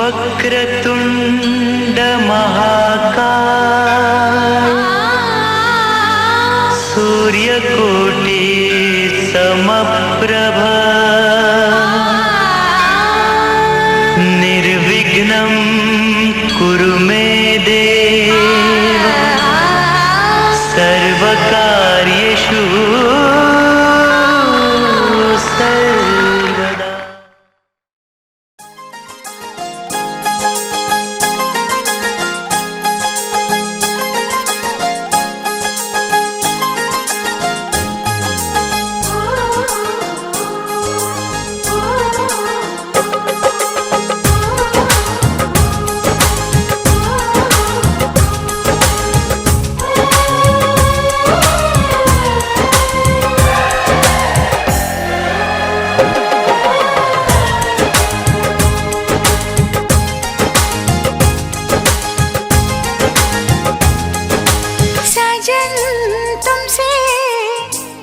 वक्रतुंड महाकाय सूर्यकोटि समप्रभ निर्विघ्नं कुरु मे देव सर्वकार्येषु सर्वदा।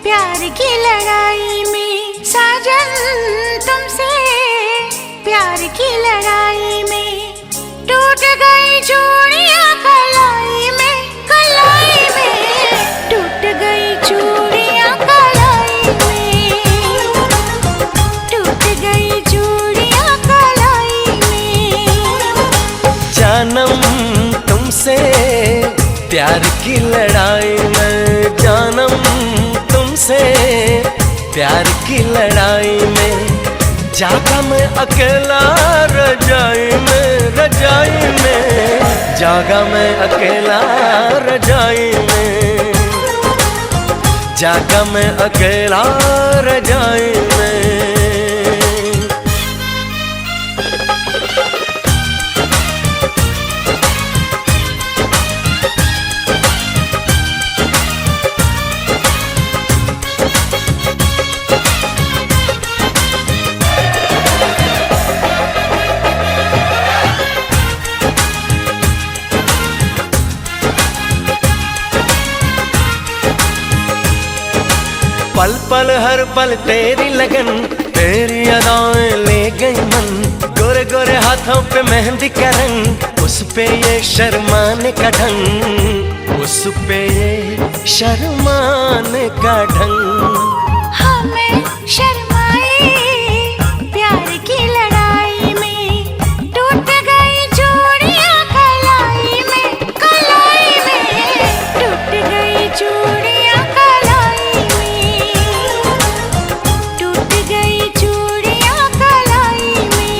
प्यार की लड़ाई में साजन तुमसे प्यार की लड़ाई में टूट गई चूड़ियां कलाई में टूट गई चूड़ियां कलाई में टूट गई चूड़ियां कलाई में। जानम तुमसे प्यार की लड़ाई में जानम तुमसे प्यार की लड़ाई में जागा मैं अकेला रजाई में जागा मैं अकेला रजाई में जागा मैं अकेला रजाई में। पल पल हर पल तेरी लगन तेरी अदाएं ले गई मन गोरे गोरे हाथों पे मेहंदी का रंग उस पे ये शर्माने का ढंग उस पे ये शर्माने का ढंग। हमें शर्माए प्यार की लड़ाई में टूट गई चूड़ियां कलाई में टूट गई चूड़ियां कलाई में टूट गई चूड़ियां कलाई में।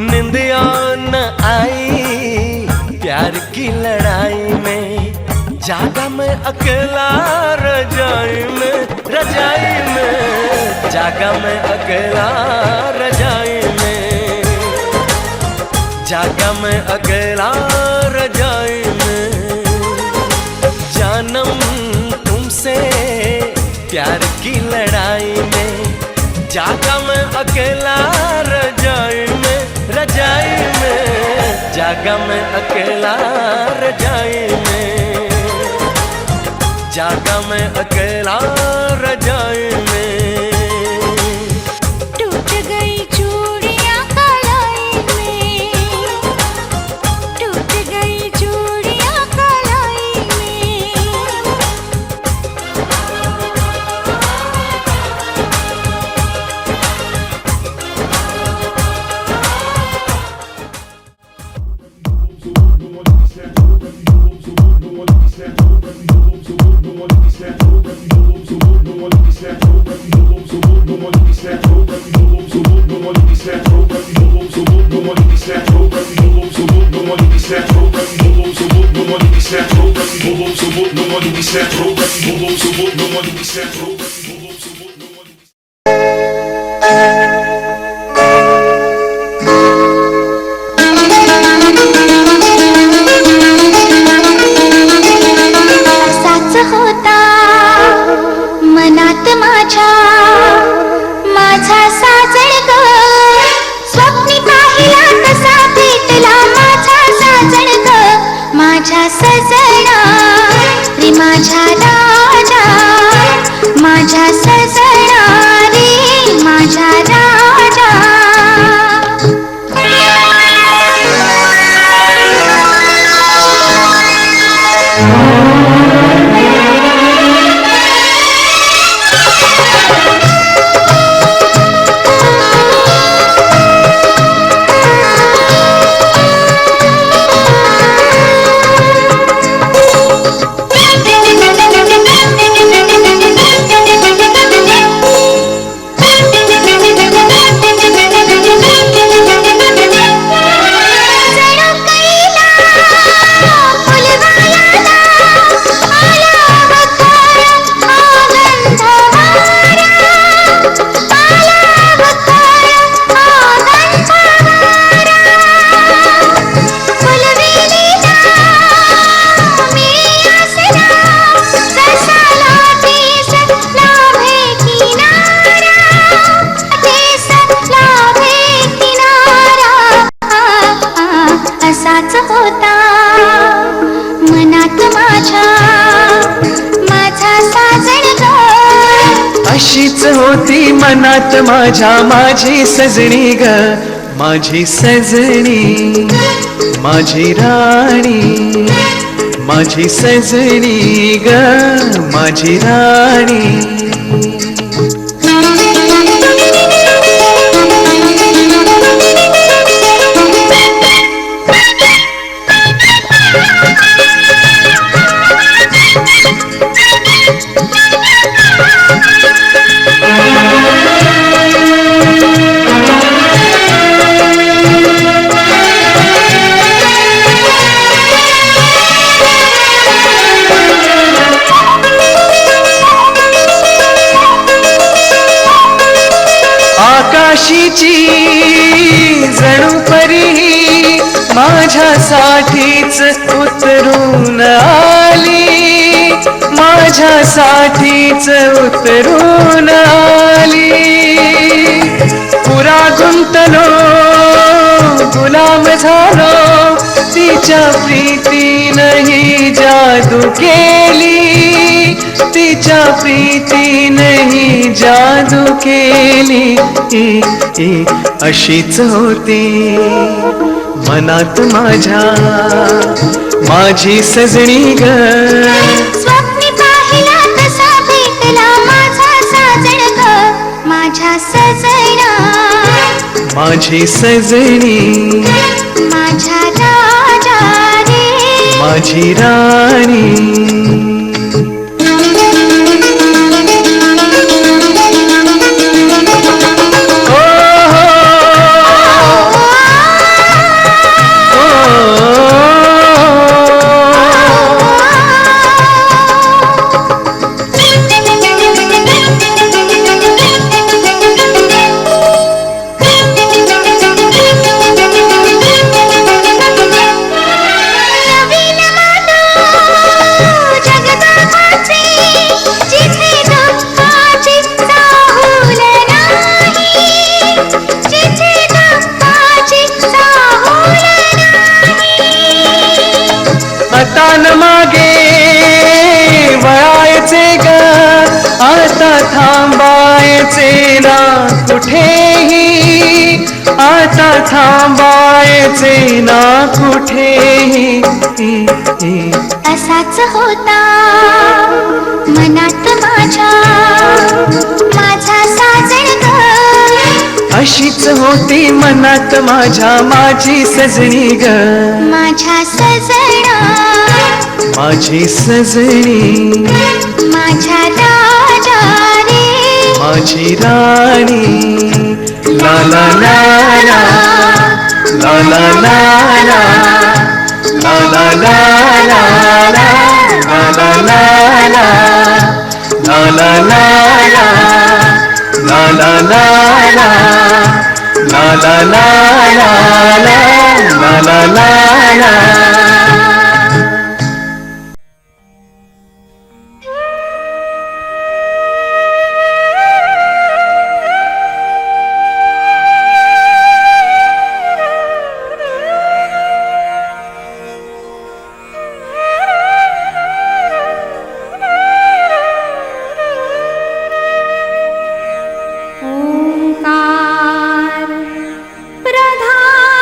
निंदिया न आई प्यार की लड़ाई में जागा मैं अकेला रजाई में जागा मैं अकेला रजाई में जागा मैं अकेला रजाई में। जानम तुमसे प्यार की लड़ाई में जागा मैं अकेला रजाई में जागा मैं अकेला रजाई में जागा मैं अकेला रजाई में। टूट गई चूड़ियां कलाई में टूट गई चूड़ियां कलाई में। No one one who be snatch, roll back, bobo, so boy, no one who be snatch, roll back, bobo, so boy, no one who be असाच होता मनात माझ्या माझा साजण ग स्वप्नी पाहिला तसा भेटला माझा साजण ग माझ्या सजना रे माझ्या राजा माझ्या सजना रे माझ्या राजा असाच होता मनात माझ्या माझा साजण ग अशीच होती मनात माझ्या माझी सजणी ग माझी सजणी माझी राणी माझी सजणी ग माझी राणी आकाशीची जणू परी माझ्यासाठीच उतरून आली माझ्यासाठीच उतरून आली पुरा गुंतलो गुलाम झालो तिच्या प्रीतीनही जादू केली तिच्या प्रीतीनही जादू केली अशीच होती मनात माझ्या माझी सजणी ग स्वप्नी पाहिला तसा भेटला माझा साजण ग माझ्या सजना माझी सजणी माझ्या राजा रे माझी राणी आता न मागे वळायचे ग आता थांबायचे ना कुठेही आता थांबायचे ना कुठेही असाच होता मनात माझ्या माझा साजण ग अशीच होती मनात माझ्या माझी सजणी ग माझ्या सजना माझी सजणी माझ्या राजा रे माझी राणी ला ला ला ला ला ला ला ला ला ला ला ला ला ओंकार प्रधान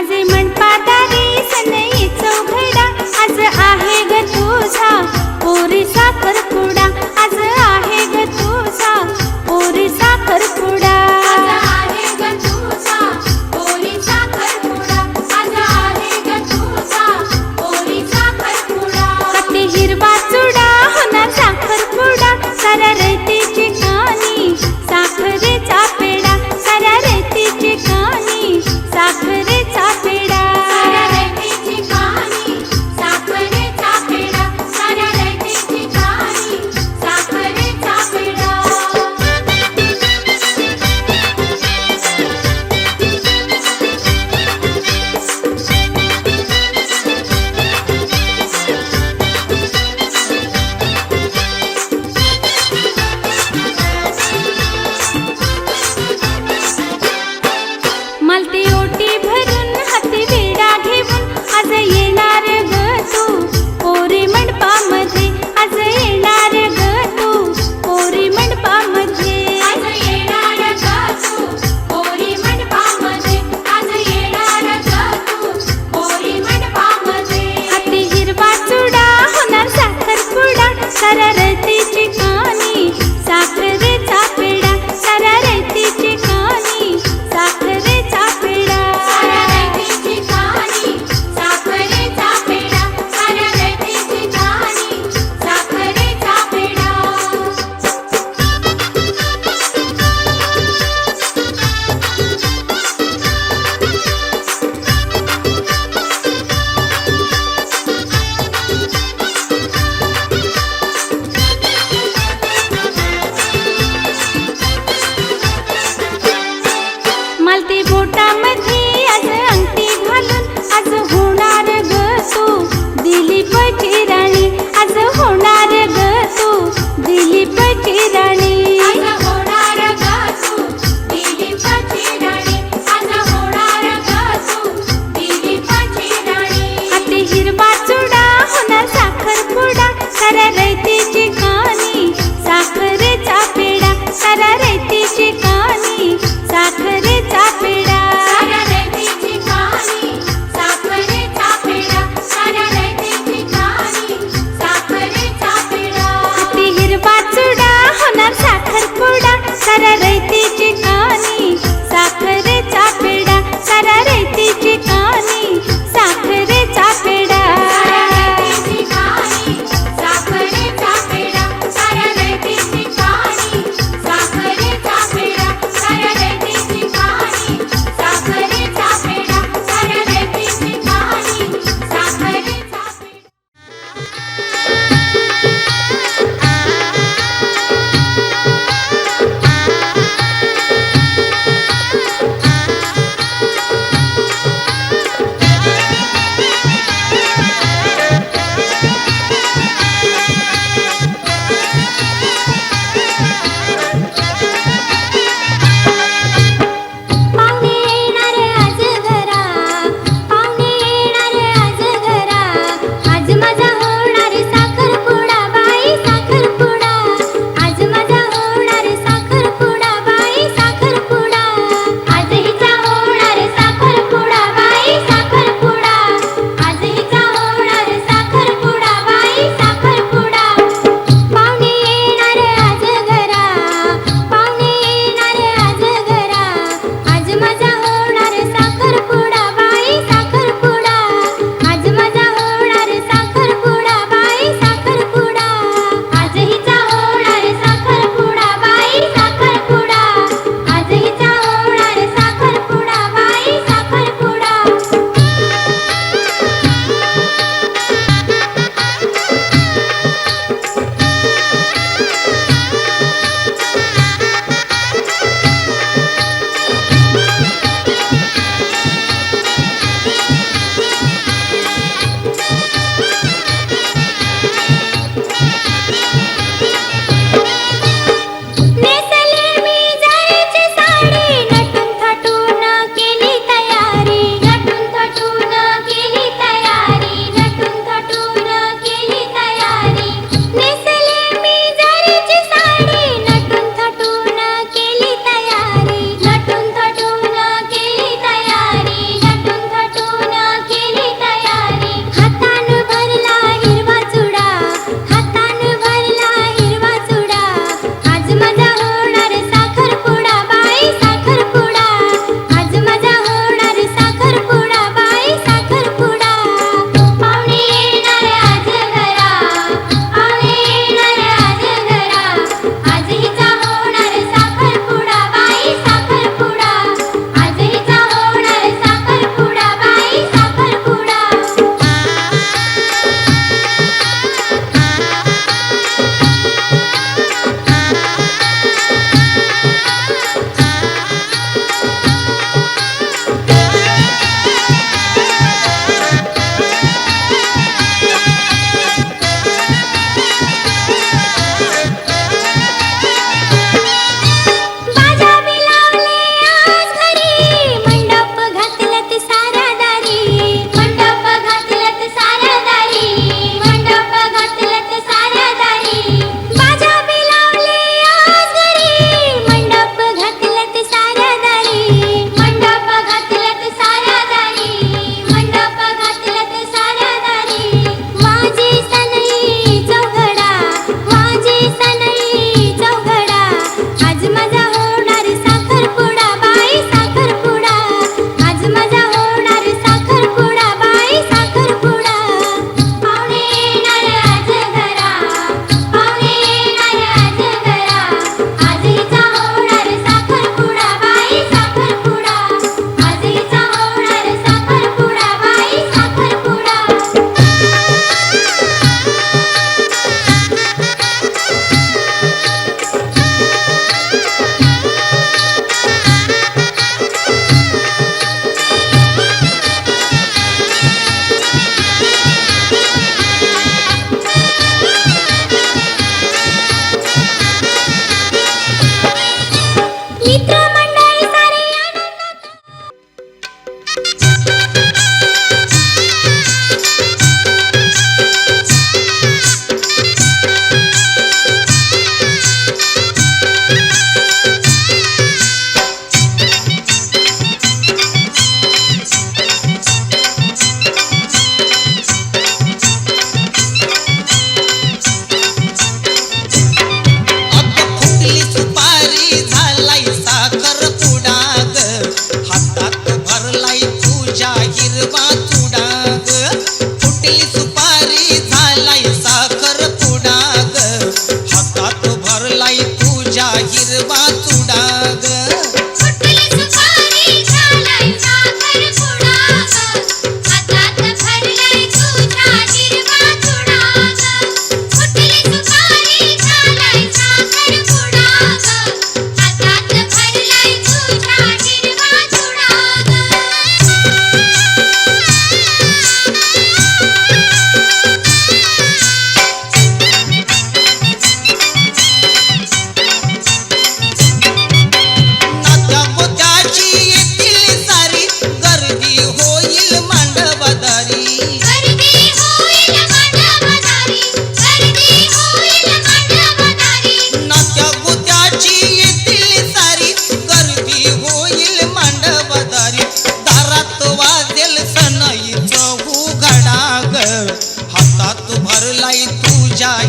माझे मनपादारी सनई चौघडा आज आहे ग तुझा पोरी साखरपुडा आज आहे ग तुझा पोरी साखरपुडा कते हिरवा चुडा होना साखरपुडा साऱ्या रेतीची कानी साखरेचा पेडा साऱ्या रेतीची कानी साखरेचा पेडा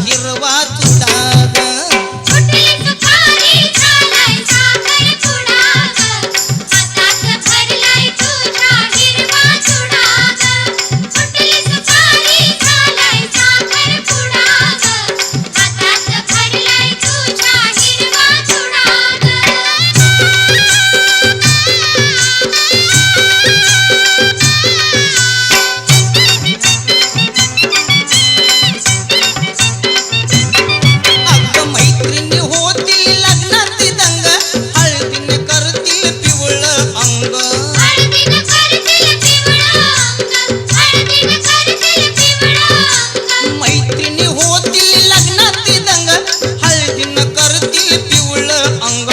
हिरवा चुडा ग फुटली सुपारी झालाय साखर पुडा ग हातात भरलाय तुझ्या हिरवा चुडा ग फुटली सुपारी झालाय साखर पुडा ग हातात भरलाय तुझ्या हिरवा चुडा ग अगं मैत्रिणी होतील लग्नात दंग हळदीने करतील पिवळं अंग हळदीनं करतील पिवळं अंग हळदीनं करतील पिवळं अंग मैत्रिणी होतील लग्नात दंग हळदीनं करतील पिवळं अंग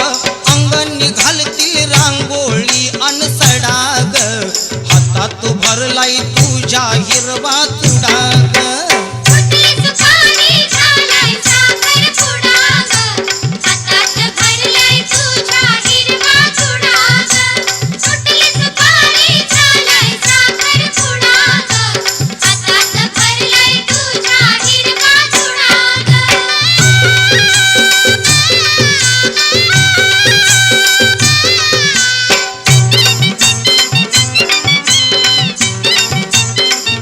अंग निघालतील रांगोळी अन सडा ग हातात भरलाय तुझ्या हिरवा चुडा ग फुटली सुपारी झालाय साखर पुडा ग हातात भरलाय तुझ्या हिरवा चुडा ग फुटली सुपारी झालाय साखर पुडा ग हातात भरलाय तुझ्या हिरवा चुडा ग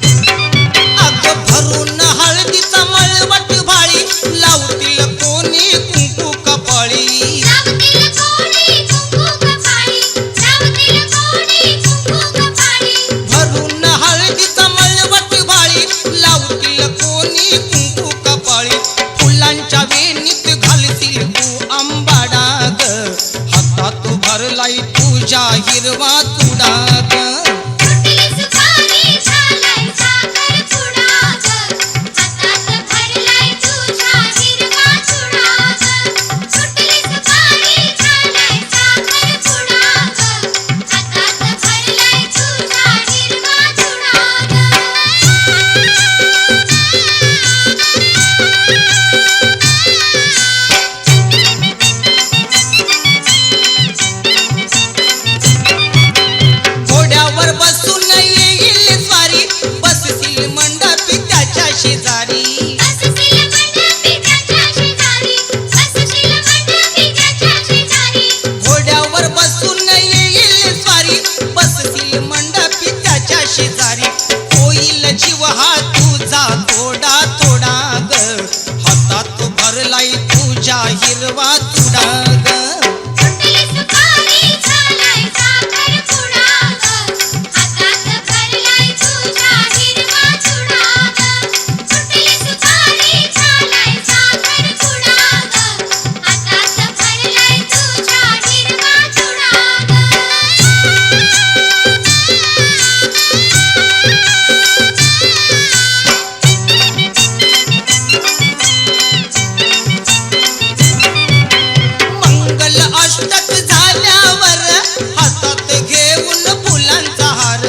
अगं भरून हळदीचा मळवट भाळी लावतील कोणी कुंकू कपाळी लावतील कोणी कुंकू कपाळी लावतील कोणी कुंकू कपाळी भरून हळदीचा मळवट भाळी लावतील कोणी कुंकू कपाळी फुलांच्या वेणीत घालतील तू आंबाडा ग हातात भरलाय तुझ्या हिरवा चुडा ग फुटली सुपारी झालाय साखर पुडा ग हातात भरलाय तुझ्या हिरवा चुडा ग फुटली सुपारी झालाय साखर पुडा ग हातात भरलाय तुझ्या हिरवा चुडा ग घोड्यावर बसून येईल स्वारी बसतील मंडपी त्याच्या शेजारी बसशील मंडपी त्याच्या शेजारी बसशील मंडपी त्याच्या शेजारी घोड्यावर बसून येईल स्वारी बसतील मंडपी त्याच्या शेजारी होईल जीव हा तुझा थोडा थोडा ग हातात भरलाय तुझ्या हिरवा चुडा ग फुटली सुपारी झालाय साखर पुडा ग हातात भरलाय तुझ्या हिरवा चुडा ग फुटली सुपारी झालाय साखर पुडा ग हातात भरलाय तुझ्या हिरवा चुडा मंगल अष्टक झाल्यावर हातात घेऊन फुलांचा हार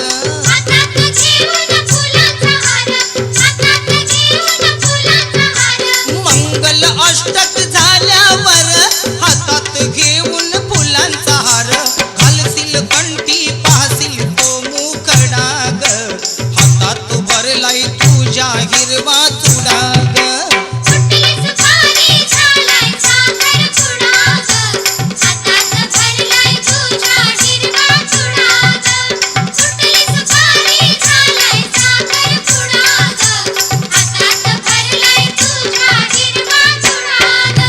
हातात घेऊन फुलांचा हार हातात घेऊन फुलांचा हार मंगल अष्टक झाल्यावर हातात घेऊन फुलांचा हार घालतील कंठी पाहतील तो मुखडा ग हातात भरलाय तुझ्या हिरवा चुडा ग फुटली सुपारी झालाय साखर पुडा ग हातात भरलाय तुझ्या हिरवा चुडा ग फुटली सुपारी झालाय साखर पुडा ग हातात भरलाय तुझ्या हिरवा चुडा ग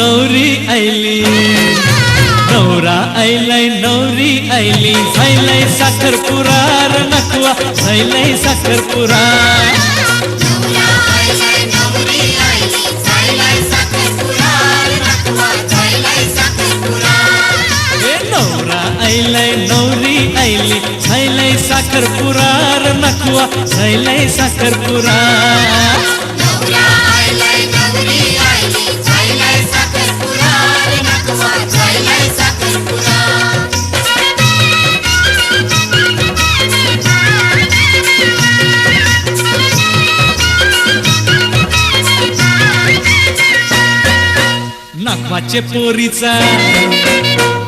नवरी ऐली नवरा ऐलाय नवरी ऐली झायलाय साखरपुरा र नकवा झायलाय साखरपुरा नवरा आयलाय नवरी आयली झायलाय साखरपुरा नकवा झायलाय साखरपुरा ए नवरा ऐलाय नवरी ऐली झायलाय साखरपुरा र नकवा झायलाय साखरपुरा नवरा आयलाय नवरी आयली झायलाय साखरपुरा नकवा झायलाय साखरपुरा नाकवाचे पोरीचा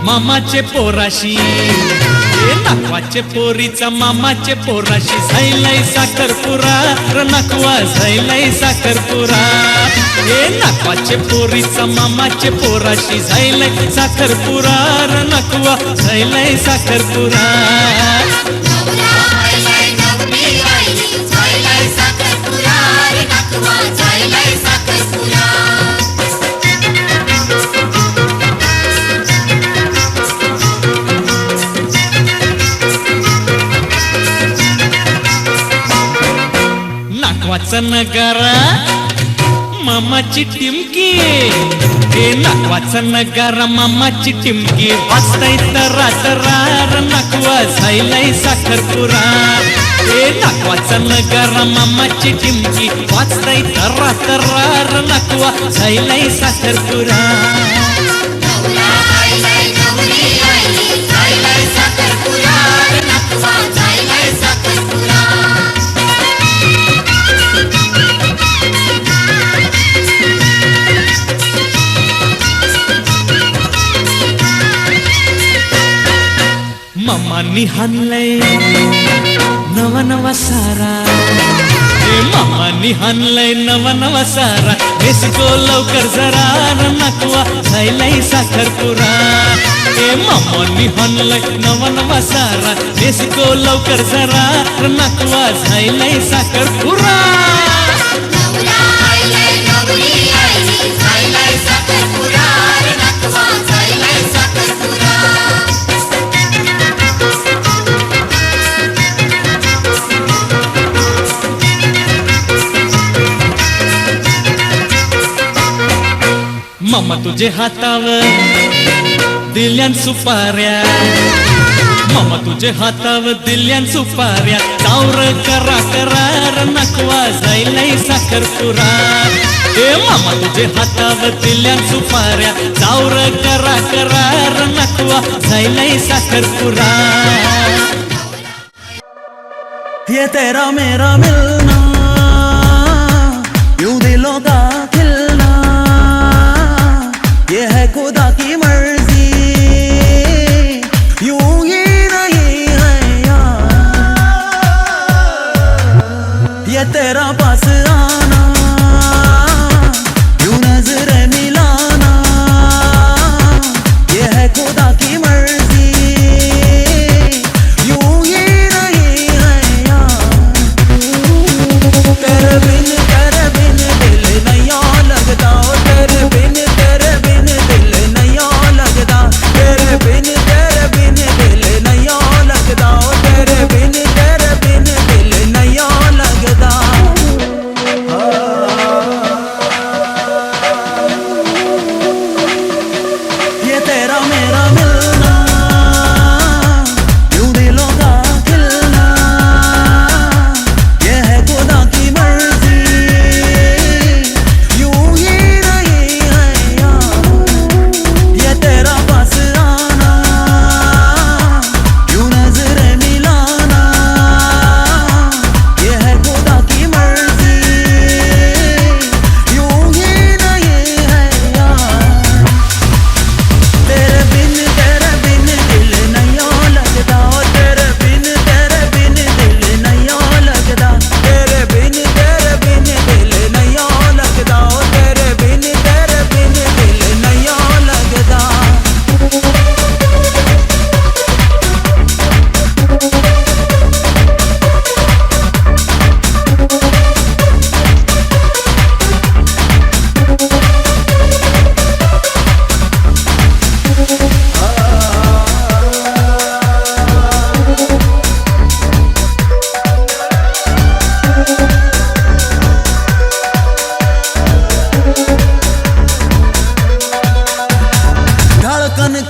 मामाचे पोराशी ए नाकवाचे पोरीचा मामाचे पोराशी झायलाय साखरपुरा र नकवा झायलाय साखरपुरा ए नाकवाचे पोरीचा मामाचे पोराशी झायलाय साखरपुरा र नकवा झायलाय साखरपुरा नवरा आयलाय नवरी आयली झायलाय साखरपुरा नकवा झायलाय साखरपुरा नाकवाचा नगारा मामाची टिमकी हे नाकवाचा नगारा मामाची टिमकी वाजताय तरा तरार नकवा झायलाय साखरपुरा हे नाकवाचा नगारा मामाची टिमकी वाजताय तरा तरार नकवा झायलाय साखरपुरा नवरा आयलाय नवरी आयली झायलाय साखरपुरा नकवा झायलाय साखरपुरा मामानी हाणलंय नवा नवा सारा ए मामानी हाणलंय नवा नवा सारा बेसको लवकर जरा र नकवा झायलाय साखरपुरा ए मामानी हाणलंय नवा नवा सारा बेसको लवकर जरा र नकवा झायलाय साखरपुरा नवरा आयलाय नवरी आयली झायलाय साखरपुरा नकवा झायलाय साखरपुरा मामा तुझे हातावर दिल्यान सुपाऱ्या मामा तुझे हातावर दिल्यान सुपाऱ्या चावर करा करार नकवा झायलाय साखरपुरा ए मामा तुझे हातावर दिल्यान सुपाऱ्या चावर करा करार नकवा झायलाय साखरपुरा ये तेरा मेरा मिलना यूं दिलों का खिलना ये है खुदा की मर्जी यूं ही नहीं है यार ये तेरा पास आना यूं नजरें मिलाना ये है खुदा की मर्जी यूं ही नहीं है यार तेरे बिन दिल नहीं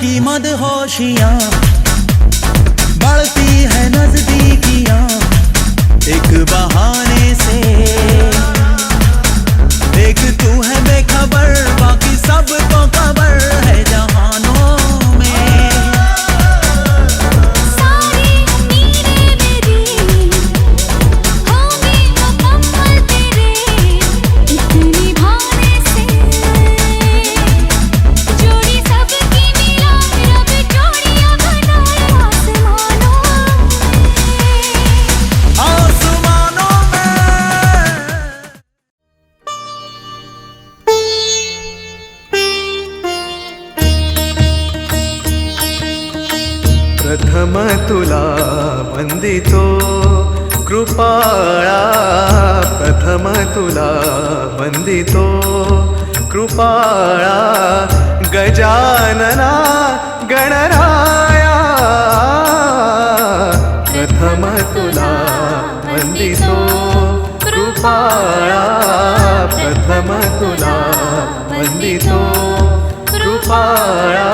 की मदहोशियाँ बढ़ती है नजदीकियाँ एक बहाने से एक तू है बेखबर बाकी सबको खबर है जहानों में सारी उम्मीदें मेरी होंगी मुकम्मल तेरे इतनी भाने से जोड़ी सबकी मिला रब जोड़ियां बनाए आसमानों में प्रथम तुला वंदितो कृपाळा प्रथम तुला वंदितो कृपाळा गजानना गणराया प्रथम तुला वंदितो कृपाळा प्रथम तुला वंदितो कृपाळा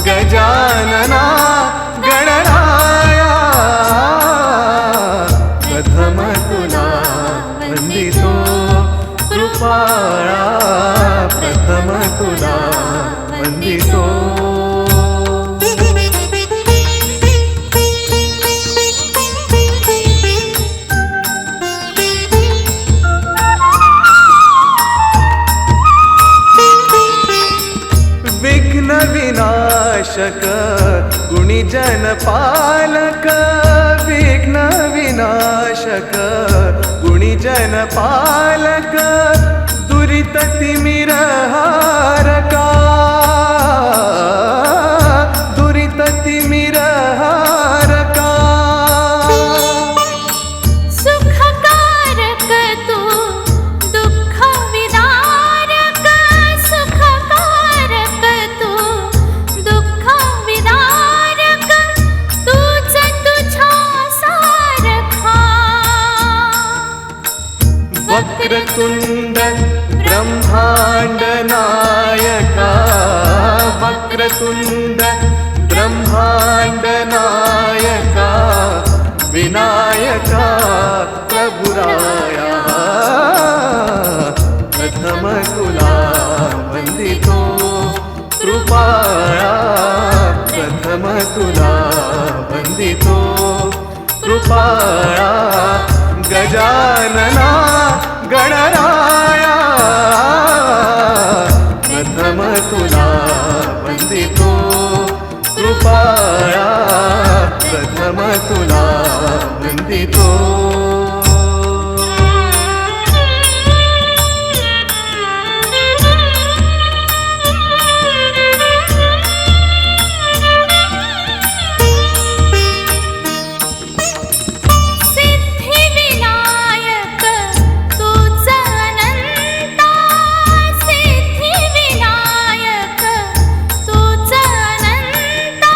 गजानना गणराया प्रथम तुला वंदितो कृपाळा प्रथम तुला वंदितो विघ्न विनाशक गुणीजन पालक विघ्न विनाशक गुणीजन पालक दुरित तिमिरहारका दुरित तिमिरहारका सुखकारक तू दुःख विदारक सुखकारक तू दुःख विदारक तूच तुझा सारखा वक्रतुंड ब्रह्मांड नायका वक्रतुंड ब्रह्मांड नायका विनायका प्रभुराया प्रथम तुला वंदितो कृपाळा प्रथम तुला वंदितो कृपाळा गजानना गणराया प्रथम तुला वंदितो कृपाळा प्रथम तुला वंदितो सिद्धिविनायक तूच अनंता सिद्धिविनायक तूच अनंता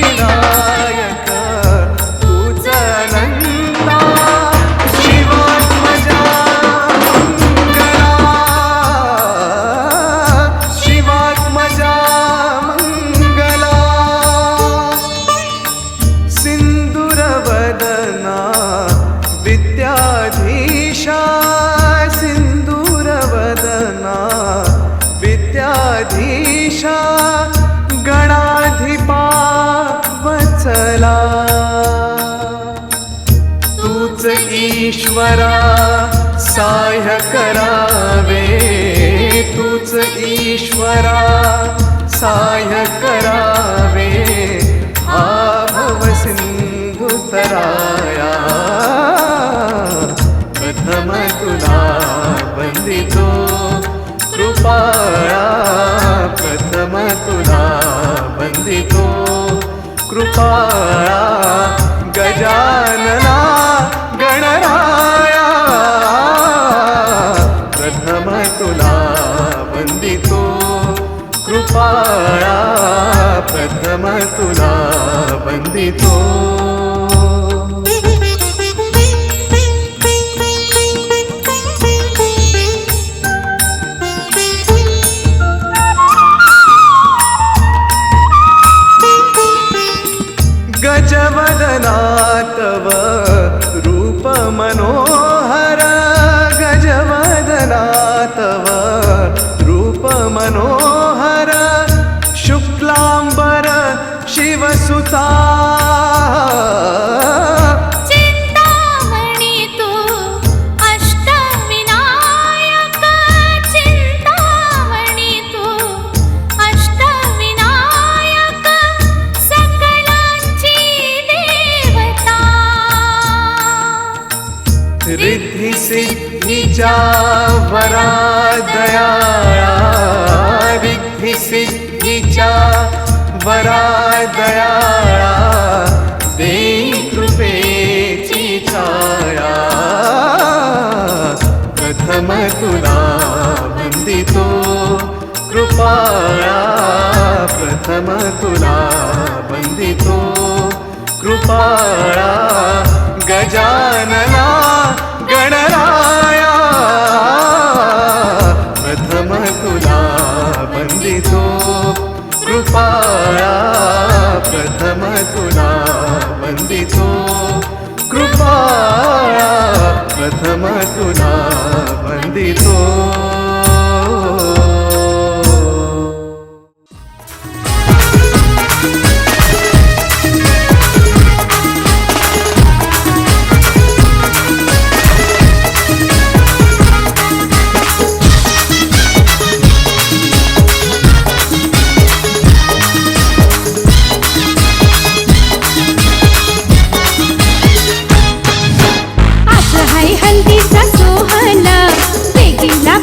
सिद्धिविनायक तूच अनंता शिवात्मजा मंगला शिवात्मजा मंगला सिंदूरवदना विद्याधीशा सिंदूरवदना विद्याधीशा गणाधिपा वत्सला तूच ईश्वरा सहाय्य करावे तूच ईश्वरा सहाय्य करावे हा भव सिंधू तराया प्रथम तुला वंदितो कृपाळा प्रथम तुला वंदितो कृपाळा गजानना गणराया प्रथम तुला वंदितो कृपाळा प्रथम तुला वंदितो गजवदना तव रूप मनोहर गजवदना तव रूप मनोहर शुक्लांबर शिवसुता चिंतामणी तू अष्टविनायक चिंतामणी तू अष्टविनायक सकलांची देवता रिद्धी सिद्धीच्या वरादयाळा रिद्धी सिद्धीच्या वरादयाळा देई कृपेची छाया प्रथम तुला वंदितो कृपाळा प्रथम तुला वंदितो कृपाळा गजानना गणराया प्रथम तुला वंदितो कृपाळा प्रथम तुला वंदितो कृपाळा प्रथम तुला वंदितो आज हाय हल्दीचा सोहळा वेगळा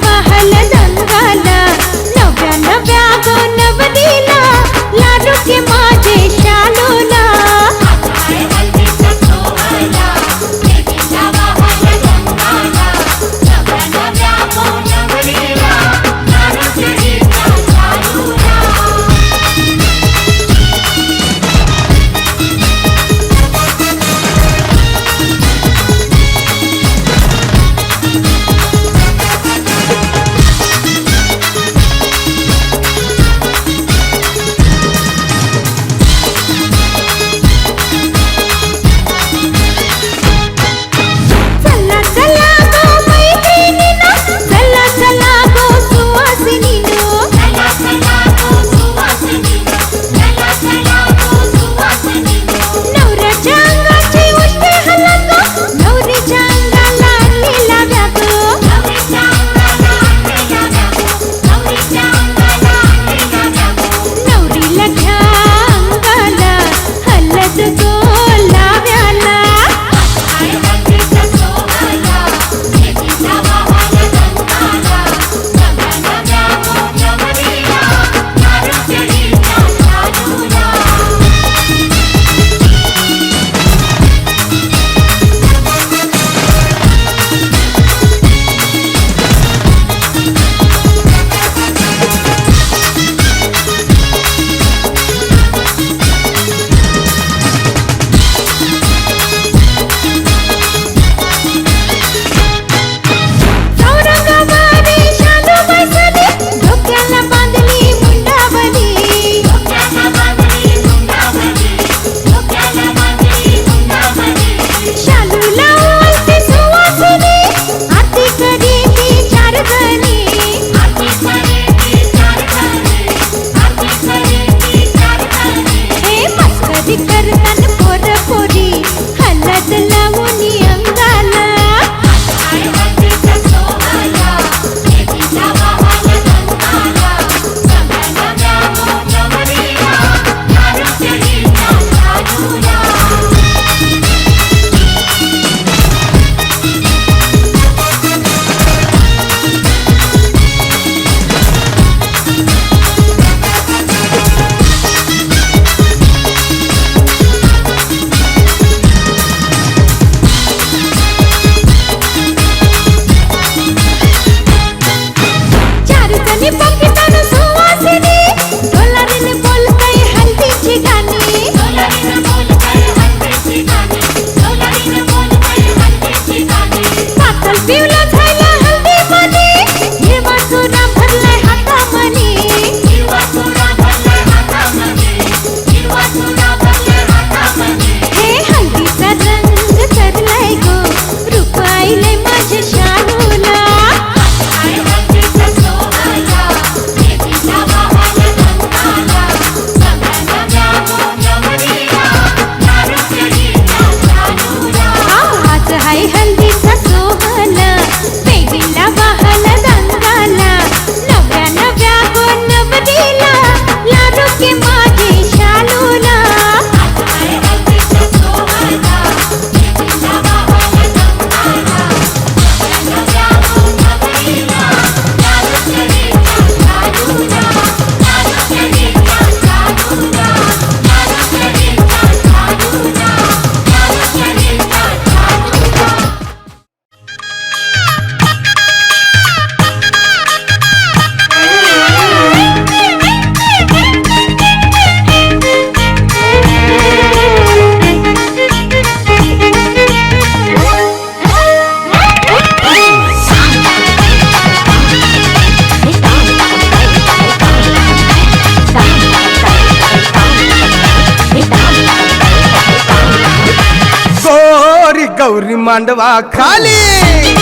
गौरी मांडवा खाली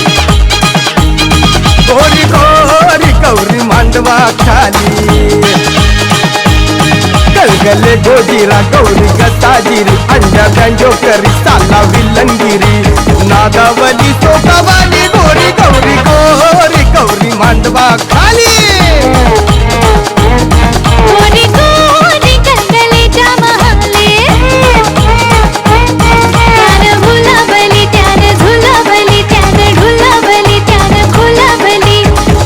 गोरी गोरी गौरी मांडवा खाली गलगले गोजीरा गौरी गताजिरी अंडा गंजो करी साला विलंगिरी नागावली सोकावाली गोरी गौरी गोरी गौरी मांडवा खाली गोरी गोरी गलगलीच्या महाले त्यानं भुलावली त्यानं झुलावली त्यानं ढुलावली त्यानं खुलावली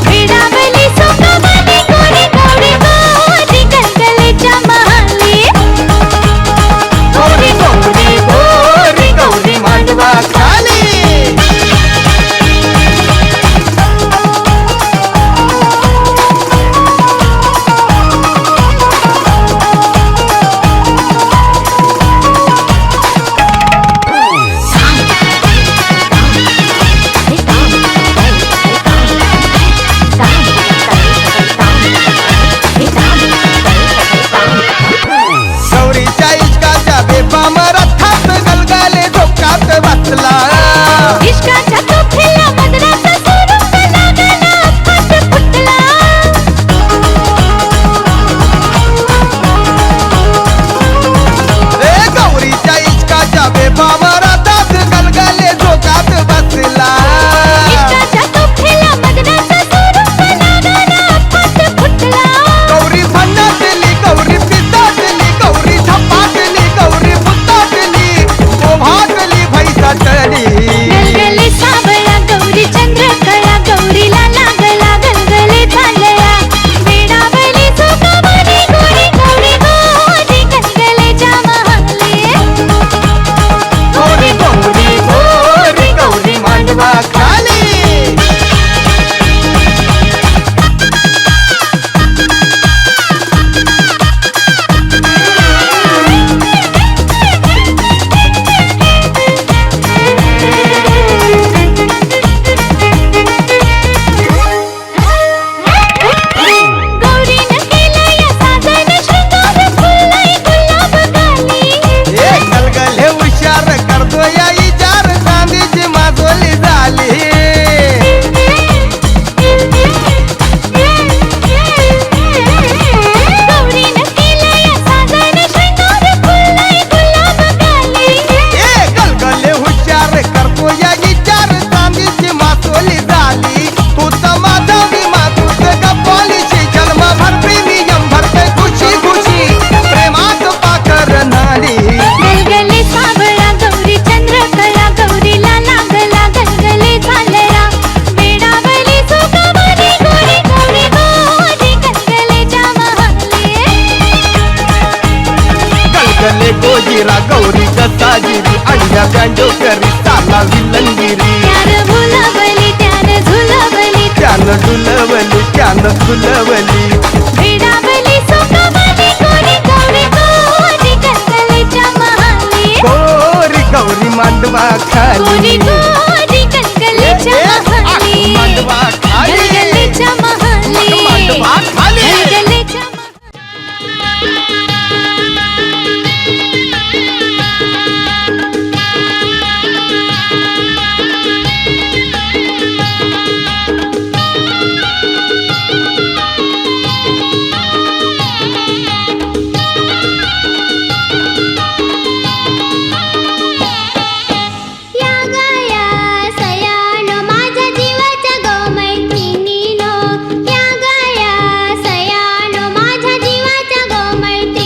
विडावली सोकावली गोरी गौरी गोरी गलगलीच्या महाले गोरी गौरी गोरी गौरी मांडवा खाली गौरीच्या इश्काच्या बेफाम रथात गलगले धोकात बसला इश्काच्या तोफेला मदनाचा सुरूंग लागला फाट फुटला रे गौरीच्या इश्काच्या बेफाम रथात गलगले धोकात बसला इश्काच्या तोफेला मदनाचा सुरूंग लागला फाट फुटला गौरी भन्नाटली गौरी पिताटली गौरी झपाटली गौरी पुताटली ओभाटली भैसाटली गलगले सावळा गौरी चंद्रकळा गौरीला लागला गलगले झालया वेडावली झोकावली गोरी गौरी गोरी गलगलेच्या महाले गोरी गौरी गोरी गौरी मांडवा खाली गौरीनं केलं या साजन शृंगार फुलई गुलाब गाली हे गलगले हुशार करतो या इजार चांदीची माजोली झाली गौरीनं केलं या साजन शृंगार फुलई गुलाब गाली हे गलगले हुशार करतो या इजार चांदीची माजोली झाली तू तर माधवी मातूच गप्पालीची जन्मभर प्रेमियम भरते खुशी खुशी प्रेमात पाकर नाडी गलगले सावळा गौरी चंद्रकळा गौरीला लागला गलगले झालया वेडावली झोकावली गोरी गौरी गोरी गलगलेच्या महाले गलगले गोजीरा गौरी गताजिरी अंड्या बँजो करी साला विलंगिरी त्यानं भुलावली त्यानं झुलावली त्यानं डुलवली त्यानं फुलवली वेडावली झोकावली गोरी गौरी गोरी गलगलेच्या महाले गोरी गौरी मांडवा खाली गोरी गोरी गलगलेच्या महाले मांडवा खाली गलगलेच्या महाले मांडवा खाली गलगलेच्या या गाया सयानो माझ्या जीवाच्या गो मैत्रिणीनो या गाया सयानो माझ्या जीवाच्या गो मैत्रिणीनो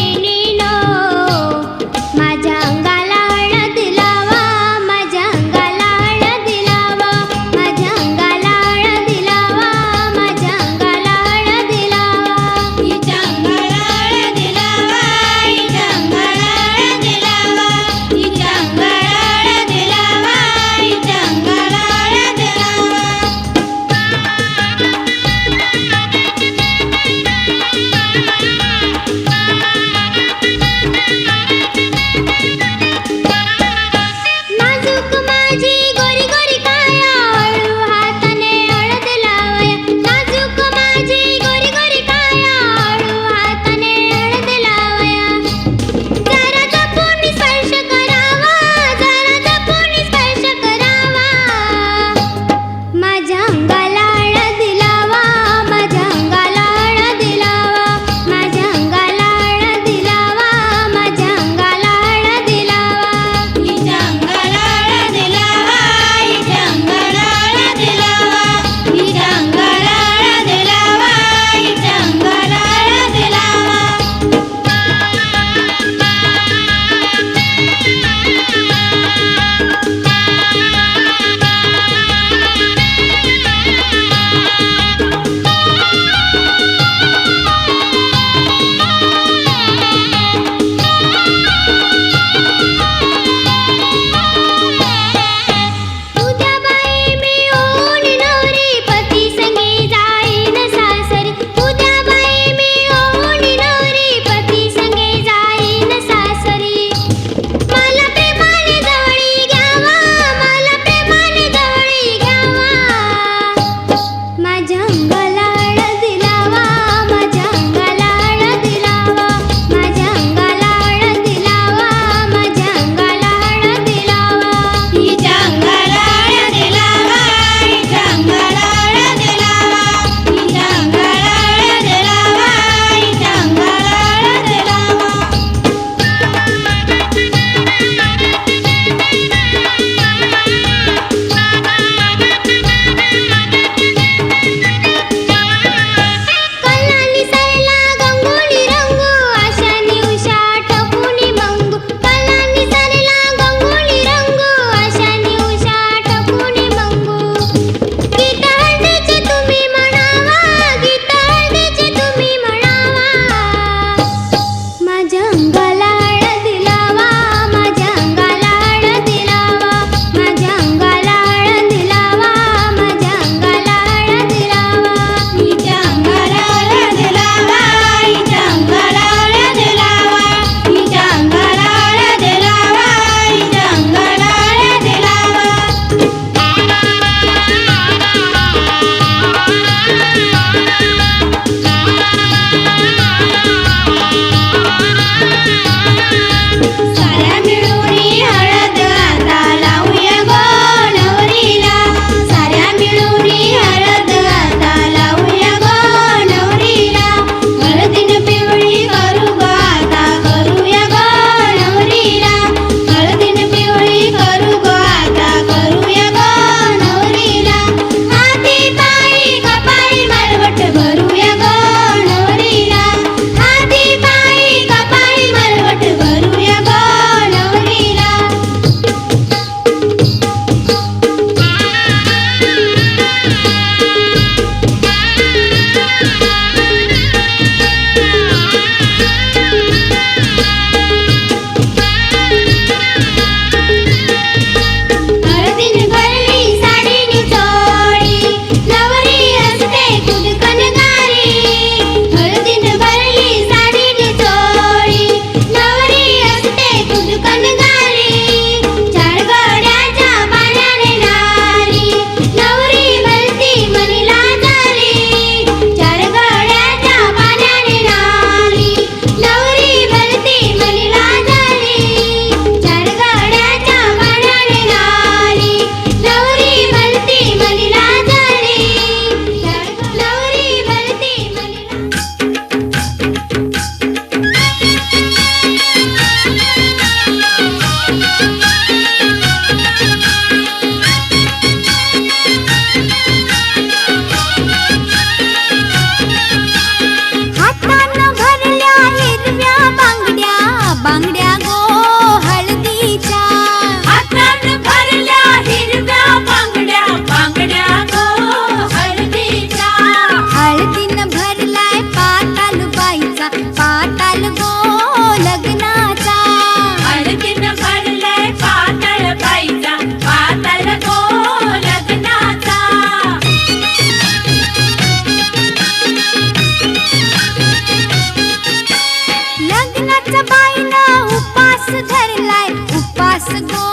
लग्नाचा बाईनं उपास धरलाय उपास गो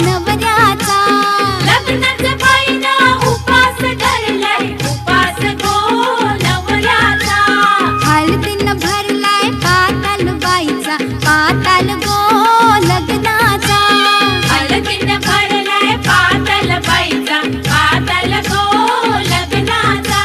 नवऱ्याचा लग्नाचा बाईनं उपास धरलाय उपास गो नवऱ्याचा हळदीनं भरलाय पाताल बाईचा पाताल गो लग्नाचा हळदीनं भरलाय पाताल बाईचा पाताल गो लग्नाचा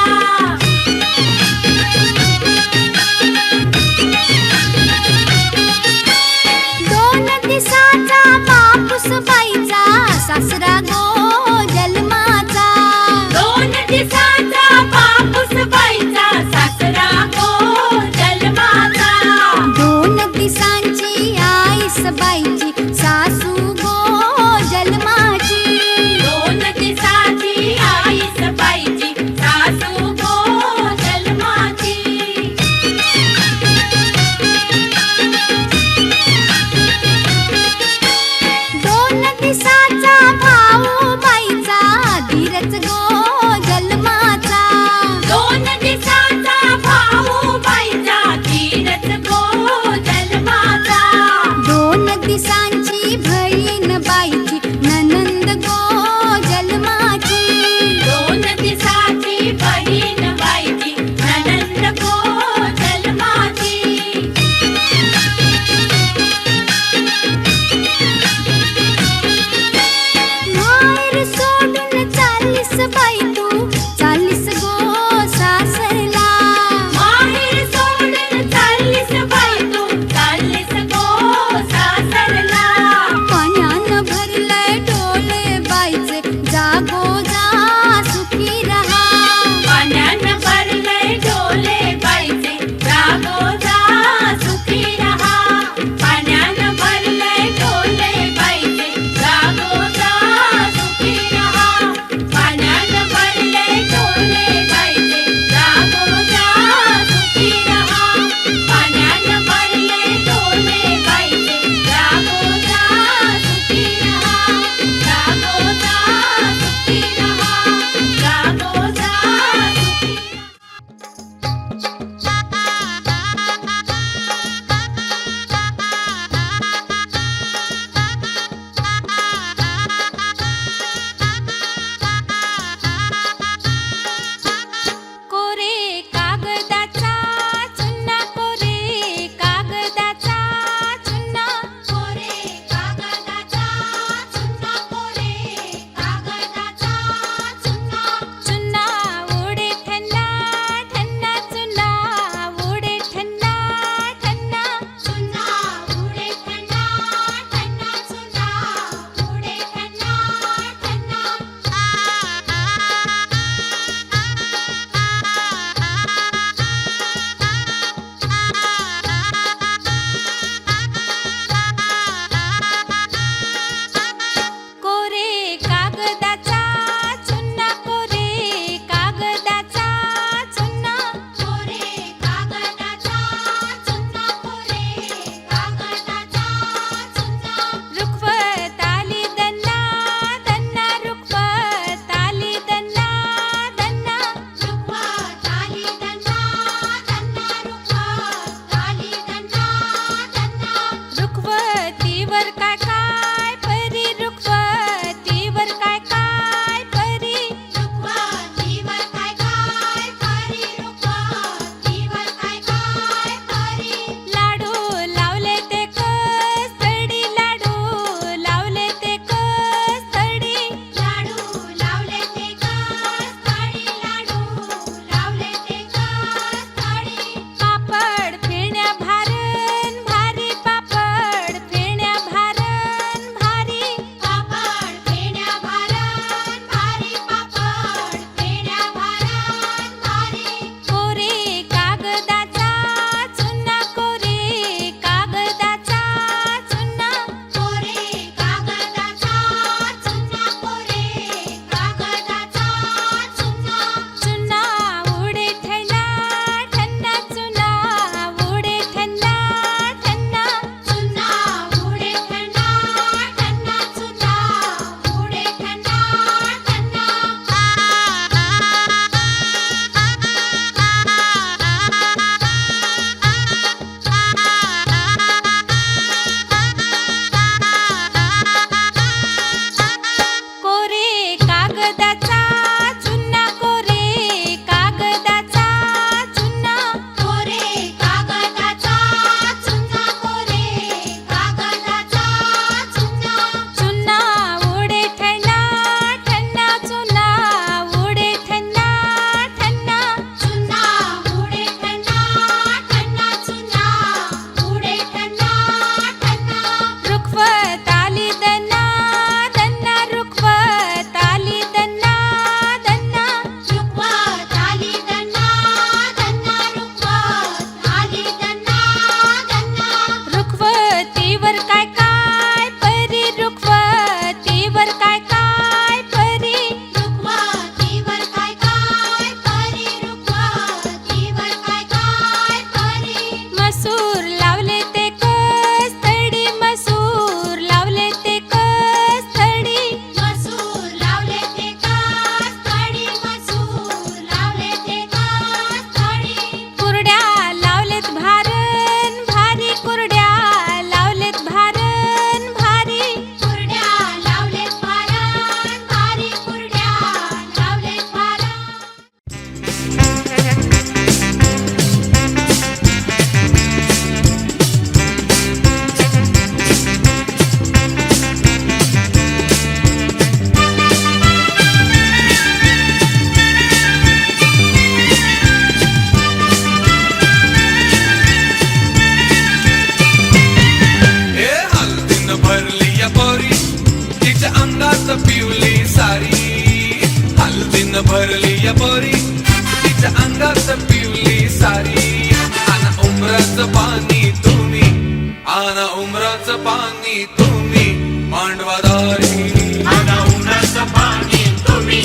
आना उमराचं पाणी तुम्ही मांडवादारी, आना उमराचं पाणी तुम्ही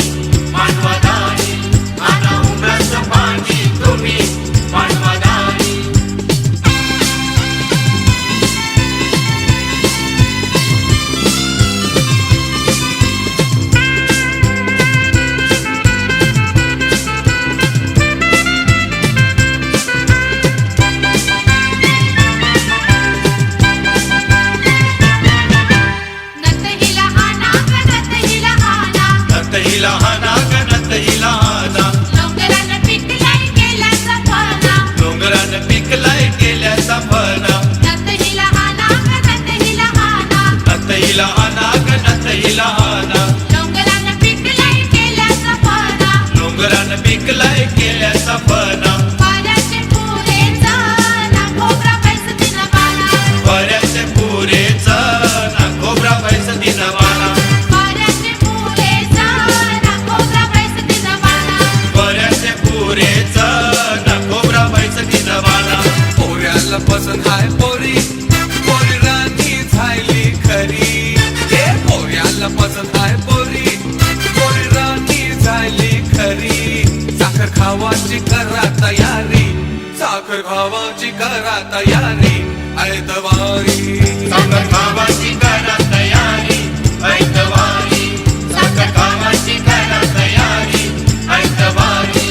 मांडवादारी, आना उमराचं पाणी तुम्ही मांडवादारी. लहाना गणत ही लहाना, डोंगरानं पिकलाय गेल्याचा फणा, डोंगरानं पिकलाय गेल्याचा फणा. नत ही लहाना गणत ही लहाना, नत ही लहाना गणत ही लहाना, डोंगरानं पिकलाय गेल्याचा फणा, डोंगरानं पिकलाय गेल्याचा फणा. वाऱ्याचे पुरे ना खोबरा पैसतीनं बाणा, वाऱ्याचे पुरेच ना खोबरा पैसतीनं बाणा, वाऱ्याचे पुरे ना खोबरा पैसतीनं बाणा, वाऱ्याचे पुरेच ना खोबरा पैसतीनं बाणा. पोऱ्याला पसंत हाय पोरी, पोरी राणी झायली खरी. हे पोऱ्याला पसंत हाय पोरी, पोरी राणी झायली खरी. साखर खावाची करा तयारी, साखर खावाची करा तयारी ऐतवारी, साखर खावाची करा तयारी ऐतवारी, साखर खावाची करा तयारी ऐतवारी.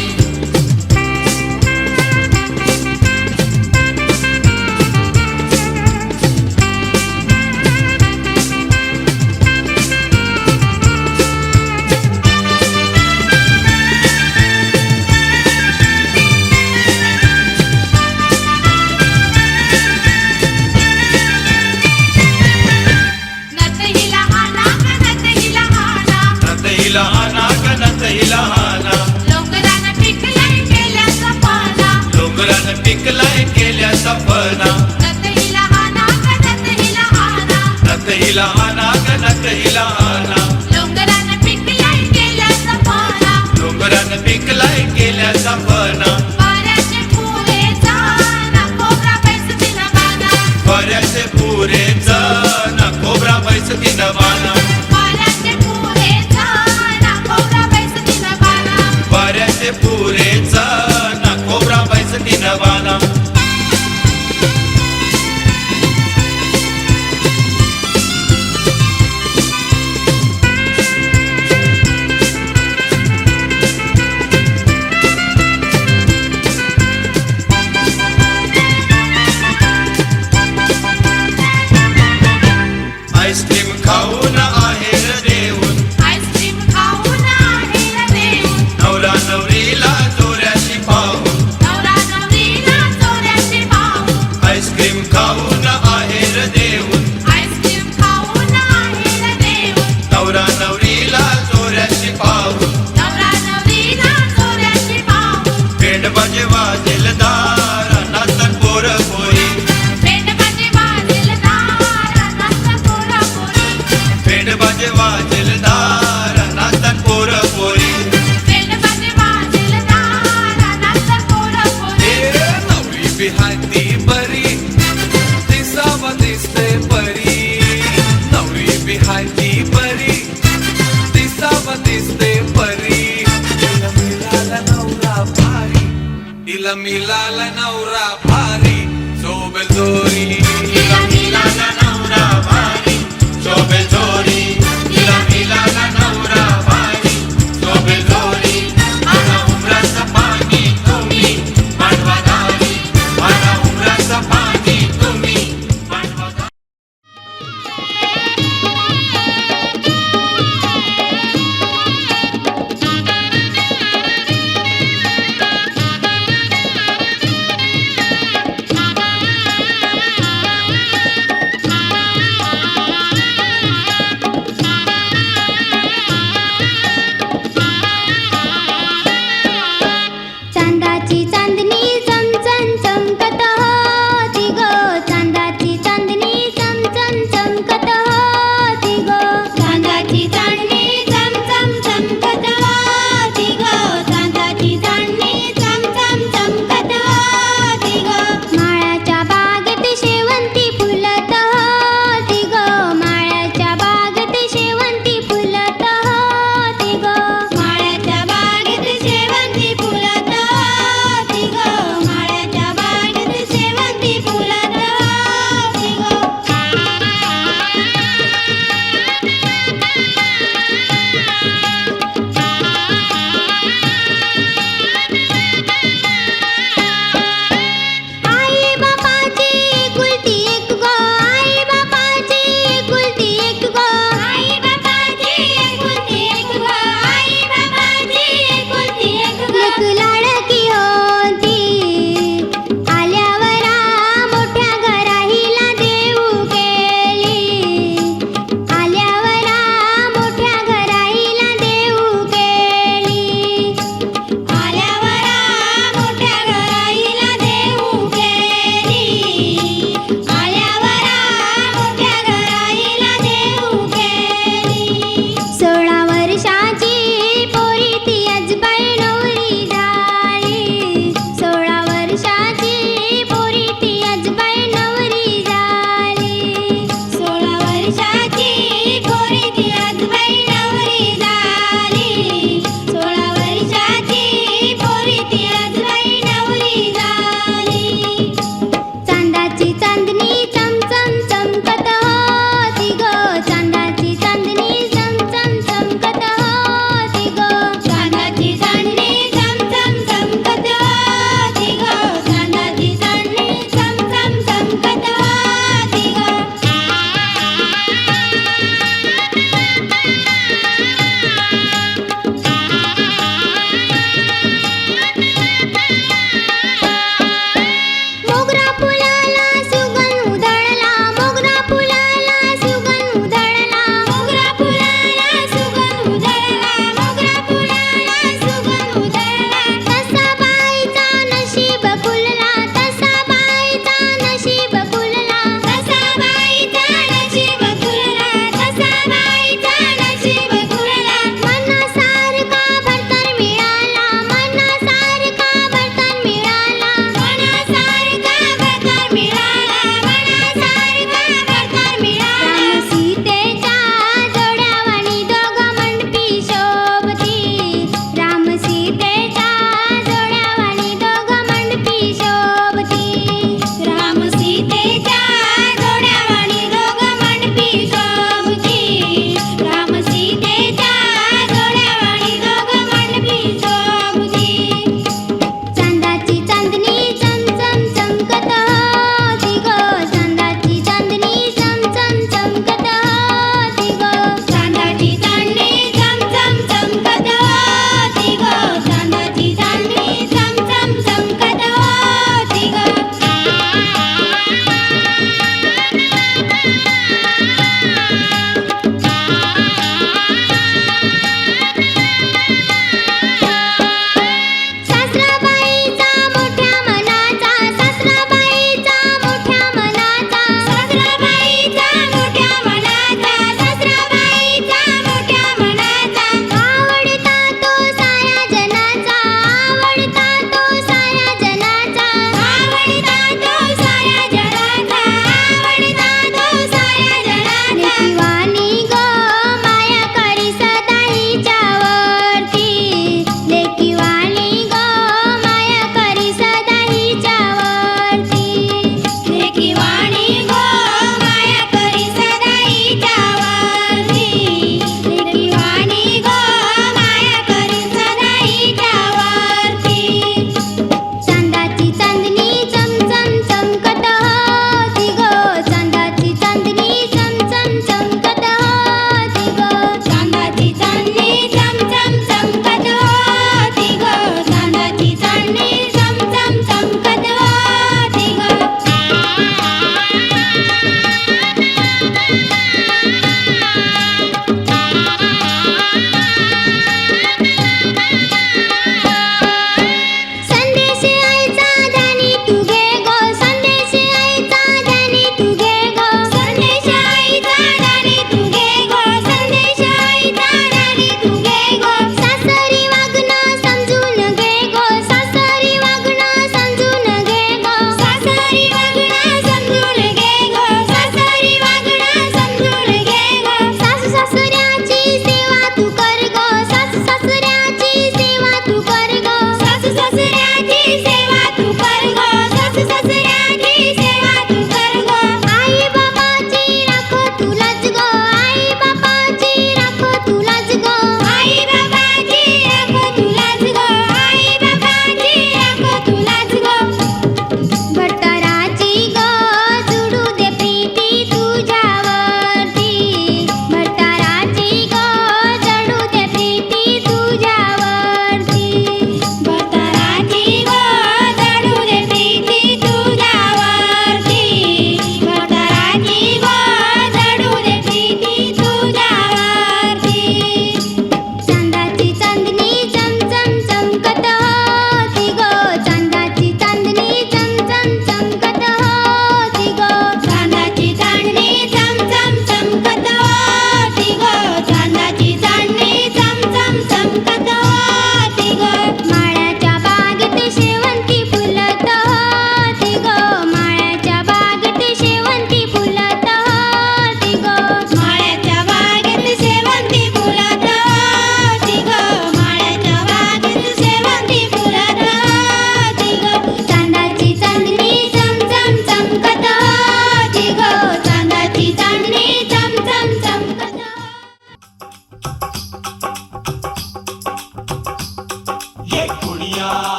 नत ही लहाना गणत ही लहाना, नत ही लहाना गणत ही लहाना, डोंगरानं पिकलाय गेल्याचा फणा, डोंगरानं पिकलाय गेल्याचा फणा. नत ही लहाना गणत ही लहाना, नत ही लहाना गणत ही लहाना, डोंगरानं पिकलाय गेल्याचा फणा, डोंगरानं पिकलाय गेल्याचा फणा. वाऱ्याचे पुरे ना खोबरा पैसतीनं बाणा, वाऱ्याचे पुरेच ना खोबरा पैसतीनं बाणा, वाऱ्याचे पुरे ना खोबरा पैसतीनं बाणा, वाऱ्याचे पुरेच ना खोबरा पैसतीनं बाणा. आईस्क्रीम खाऊन आहेर देऊन, आईस्क्रीम खाऊन आहेर देऊन, नवरा नवरीला चोऱ्याशी पाहून, नवरा नवरीला चोऱ्याशी पाहून, आईस्क्रीम खाऊन आहेर देऊन, आईस्क्रीम खाऊन आहेर देऊन, नवरा नवरीला चोऱ्याशी पाहून. नवरा नवरीला चोऱ्याशी पाहून, पेंड बाजे वाजेल दार नाचन पोर पोरी, पेंड बाजे वाजेल दार नाचत पोरा पोरी, पेंड बाजे वाजेल दार नाचन पोर पोरी. पेंड बाजे वाजेल दार नाचत पोरा पोरी. ए नवरी बिहाती बरी, दिसावा दिसते परी. नवरी बिहाती बरी, दिसावा दिसते परी. तिला मिळाला नवरा भारी, तिला मिळाला नवरा भारी, शोभेल जोरी. तिला मिळाला नवरा भारी, शोभेल जोरी. तिला मिळाला नवरा भारी, शोभेल जोरी. आना उमराचं पाणी तुम्ही मांडवादारी, आना उमराचं पाणी तुम्ही मांडवादारी.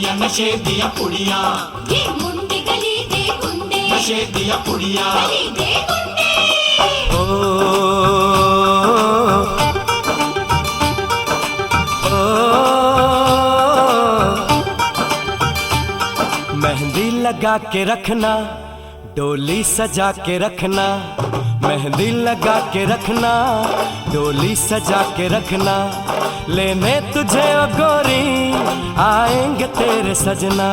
पुड़िया नशे दिया पुड़िया ये मुंडे गली दे गुंडे नशे दिया पुड़िया गली दे गुंडे मेहंदी लगा के रखना डोली सजा के रखना मेहंदी लगा के रखना डोली सजा के रखना लेने तुझे ओ गोरी आएंगे तेरे सजना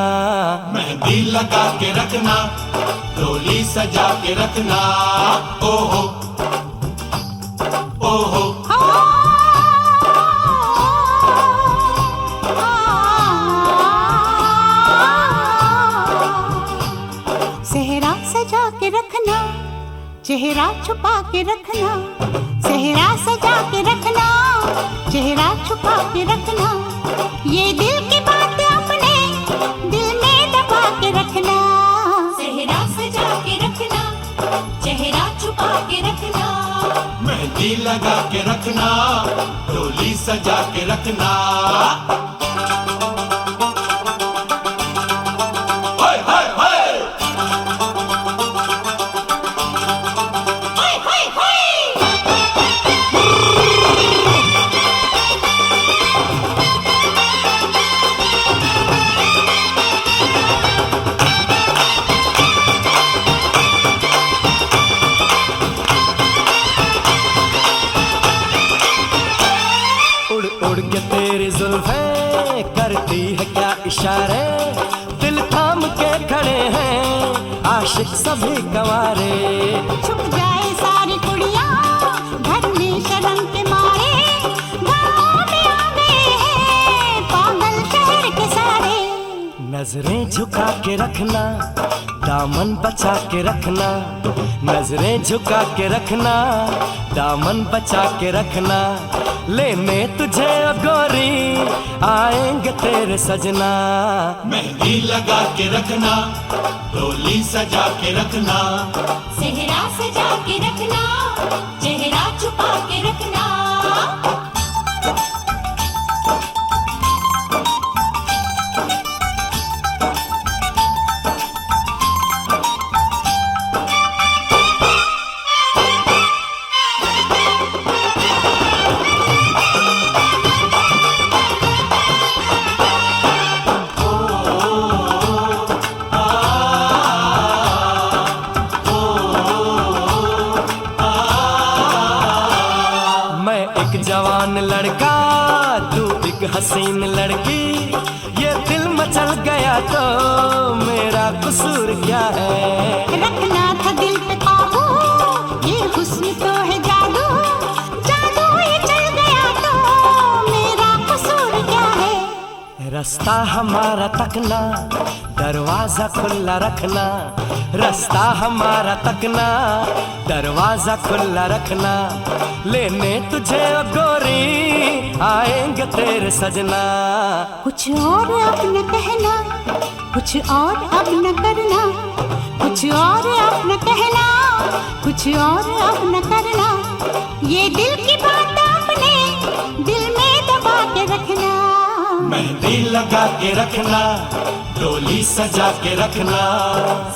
मेहंदी लगा के रखना डोली सजा के रखना ओहो ओहो सेहरा सजा के रखना चेहरा छुपा के रखना सेहरा सजा के रखना चेहरा छुपा के रखना ये दिल की बात अपने दिल में दबा के रखना सेहरा सजा के रखना चेहरा छुपा के रखना मेहंदी लगा के रखना डोली सजा के रखना हाय हाय हाय उड़ उड़ के तेरी जुल्फें करती है क्या इशारे दिल थाम के खड़े हैं आशिक सभी गवारे छुप जाए सारी कुड़ियाँ घर में शर्म के मारे गाँव में आ गए हैं पागल शहर के सारे नजरें झुका के रखना दामन बचा के रखना नजरें झुका के रखना दामन बचा के रखना लेने तुझे ओ गोरी आएंगे तेरे सजना मेहंदी लगा के रखना डोली सजा के रखना सेहरा सजा के रखना चेहरा छुपा के रखना मैं एक जवान लड़का तू एक हसीन लड़की ये दिल मचल गया तो मेरा कसूर क्या है रखना था दिल पे काबू ये हुस्न तो है जादू जादू ये चल गया तो मेरा कसूर क्या है रास्ता हमारा तकना दरवाजा खुला रखना रास्ता हमारा तकना दरवाजा खुला रखना लेने तुझे ओ गोरी आएंगे तेरे सजना कुछ और अब न कहना कुछ और अब न करना कुछ और अब न कहना कुछ और अब न करना ये दिल की बात अपने दिल में दबा के रखना मेहंदी लगा के रखना डोली सजा के रखना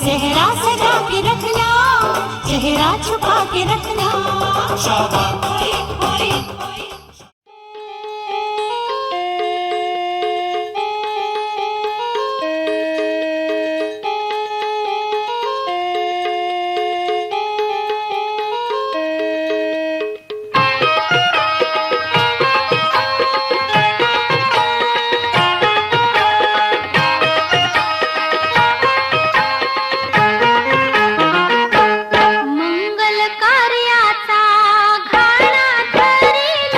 सेहरा सजा के रखना चेहरा छुपा के रखना शाबाश मंगल कार्याचा घाणा धरी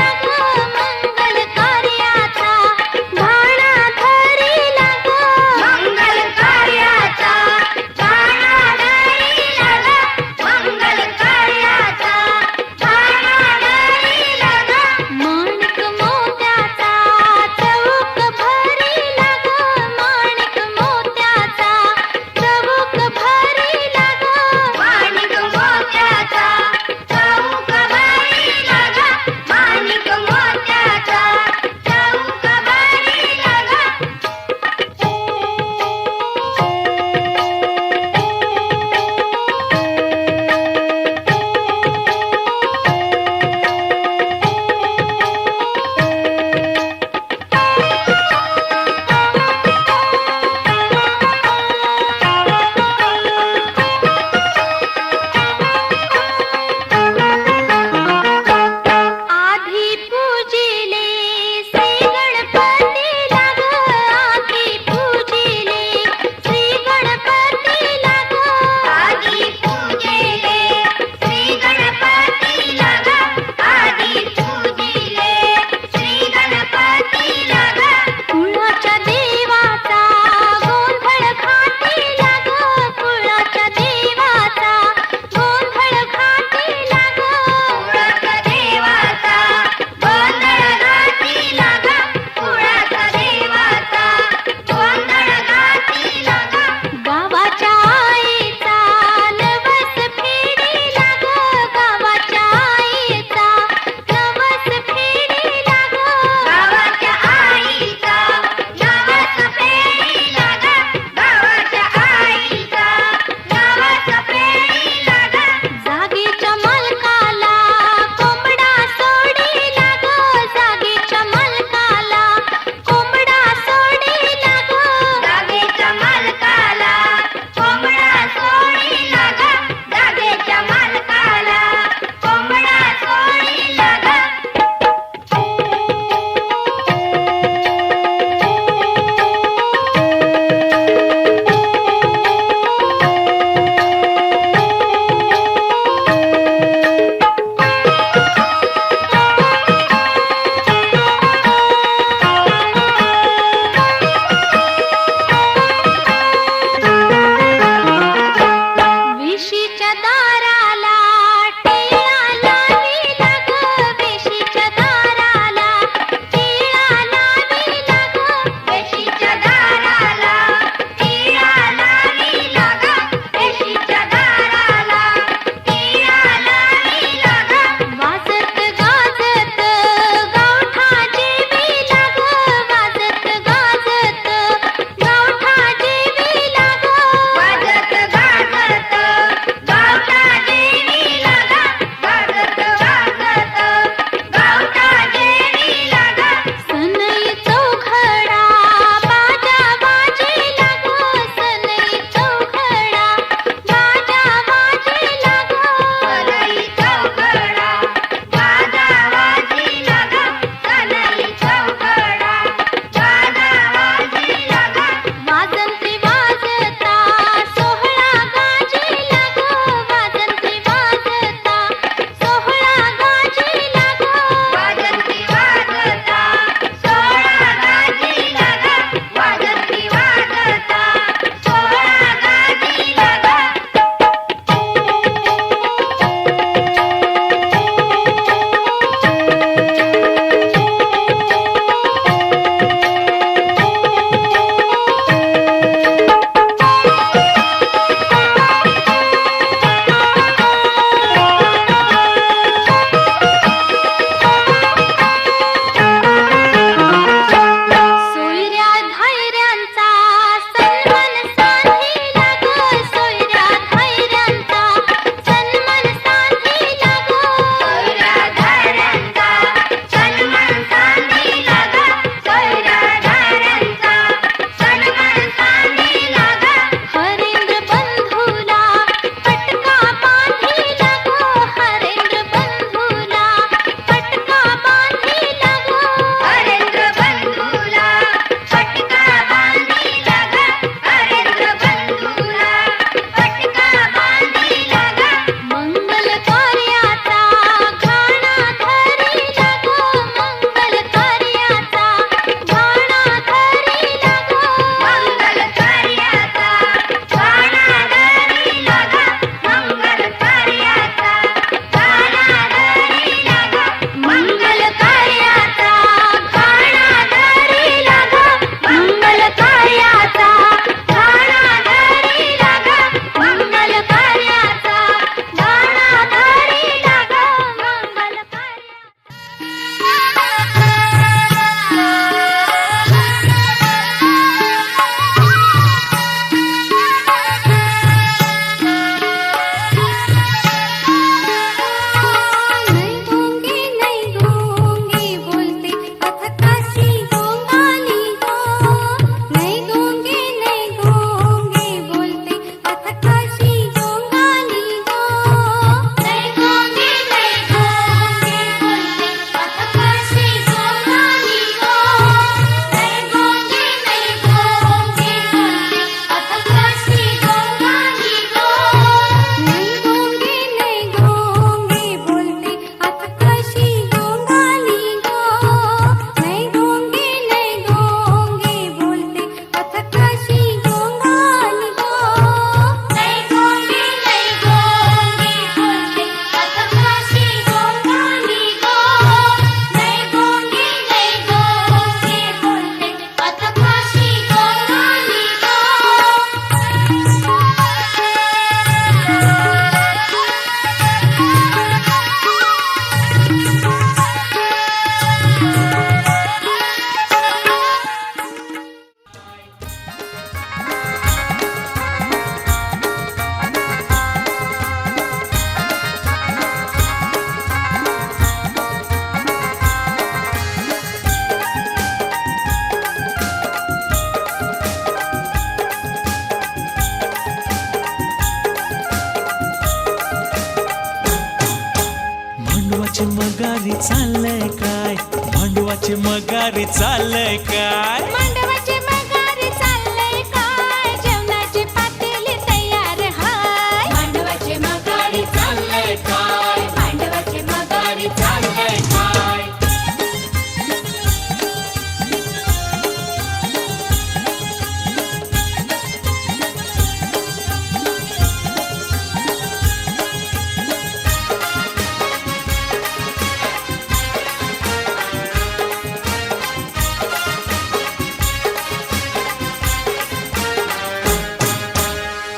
मांडवाची मगारी चाललंय काय मांडवाचे मगारी चाललंय काय जेवणाची पातेली तयार हाय मांडवाचे मगारी चाललंय काय मांडवाचे मगारी चाललंय काय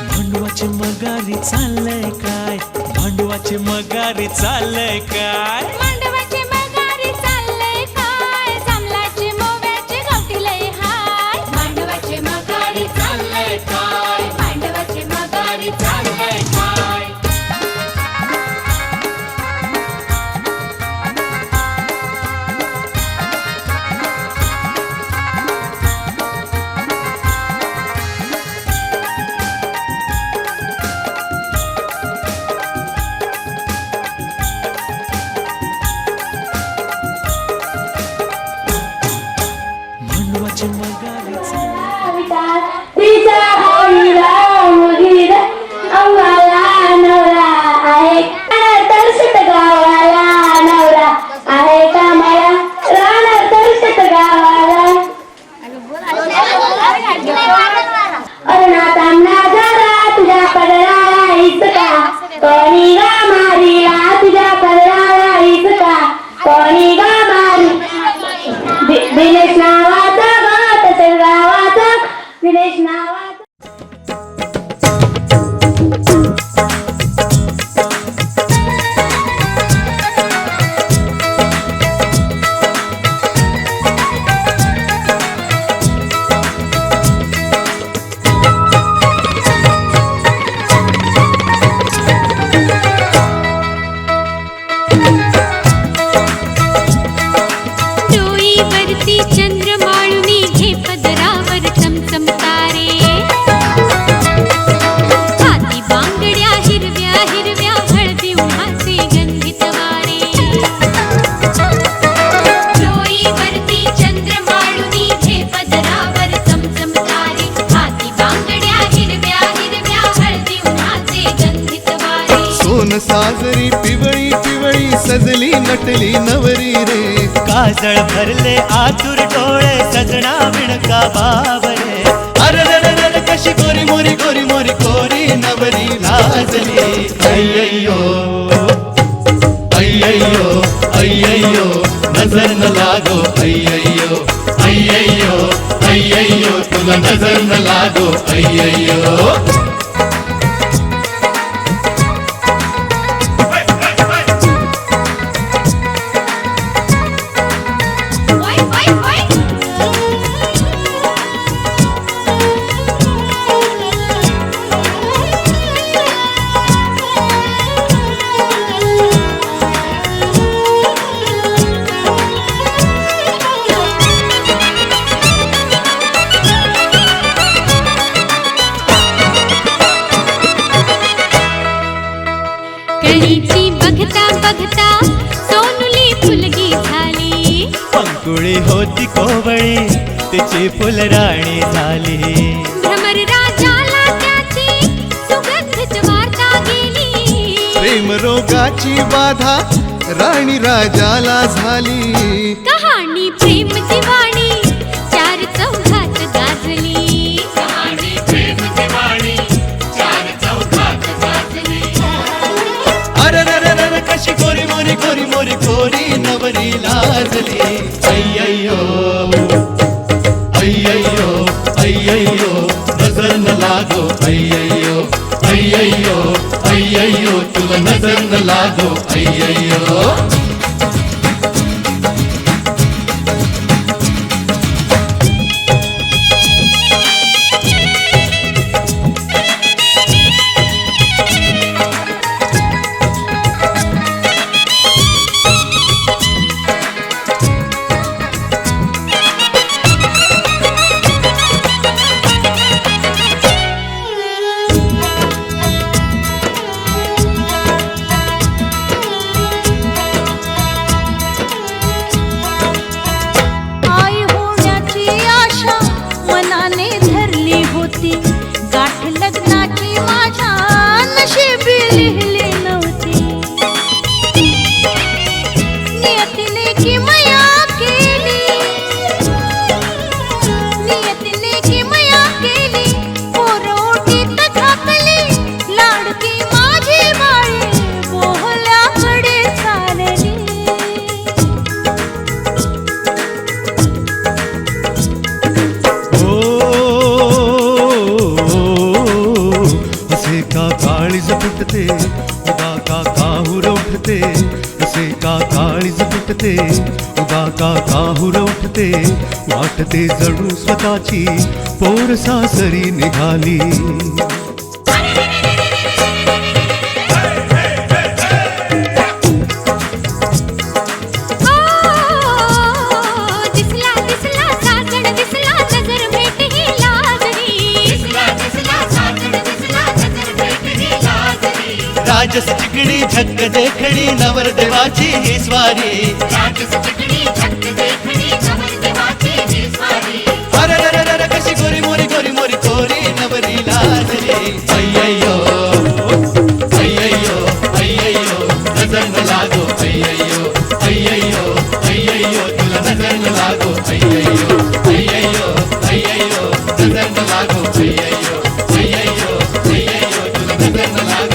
भांडवाची मगारी चाललंय काय भांडवाची मगारी चाललंय काय मांडवाचे मगारी चाललंय काय जमलाचे मोव्याचे गवटीलय हाय मांडवाचे मगारी चाललंय काय मांडवाचे मगारी चाललंय काय भांडवाची मगारी तिचा होईला मुलीला आम्हाला नवरा आहे तरसत गावाला नवरा आहे कामाला राहणार तरसत गावाला अरुणातांना जरा तुझ्या पदराला इसका कोणी गा मारिला तुझ्या पदराला इसका कोणी गा मारी दिनेश नावाचा गा तसेच गावाचा दिनेश नावाचा डोईवरती चंद्रमाळुनी घे पदरावर चमचम तारे हाती बांगड्या हिरव्या हिरव्या हळदी उन्हाचे गंधित वारे डोईवरती चंद्रमाळुनी घे पदरावर चमचम तारे हाती बांगड्या हिरव्या हिरव्या हळदी उन्हाचे गंधित वारे सोन साजरी पिवळी पिवळी सजली नटली नवरी रे काजळ भरले आतुर डोळे सजना विणका बाबरे अरे कशी गोरी मोरी गोरी मोरी कोरी नवरी लाजली अय्ययो अय्ययो अय्ययो नजर न लागो अय्ययो अय्ययो अय्ययो तुला नजर न लागो अय्ययो Why, why, why? कळीची बघता बघता सोनुली फुलगी झाली पंकुळी होती कोवळी तिची फुलराणी झाली भ्रमर राजाला त्याची सुगंधित वार्ता गेली प्रेम रोगाची बाधा राणी राजाला झाली कहाणी प्रेम दिवाणी चार चौघात गाजली कहाणी प्रेम दिवाणी चार चौघात गाजली अरे कशी गोरी मोरी गोरी मोरी कोरी नवरी लाजली अय्ययो अय्ययो अय्ययो नजर न लागो अय्ययो अय्ययो अय्ययो तुला नजर न लागो अय्ययो काका काहुर उठते वाटते जणू स्वतःची पोर सासरी निघाली. राजस चिकणी झक्क देखणी नवरदेवाची ही स्वारी. अरे रे रे रे कशी गोरी मोरी गोरी मोरी गोरी नवरी लाजरी. अय्ययो अय्ययो अय्ययो नजर न लागो. अय्ययो अय्ययो अय्ययो तुला नजर न लागो. अय्ययो अय्ययो अय्ययो नजर न लागो. अय्ययो अय्ययो अय्ययो तुला नजर न लागो.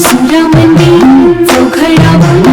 सुरा मंदी चौघडा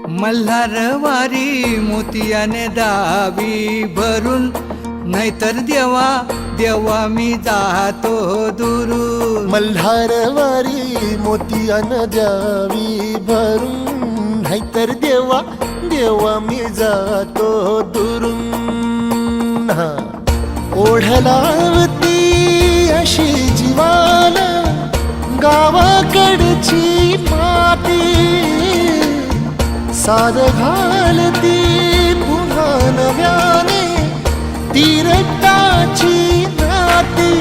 मल्हारवारी मोतियाने दावी भरून, नाहीतर देवा देवा मी जातो दुरून. मल्हारवारी मोतियान द्यावी भरून, नाहीतर देवा देवा मी जातो दुरून. ओढलावती अशी जीवाला गावाकडची माती, साद घालती पुन्हा नव्याने तीरटाची नाती.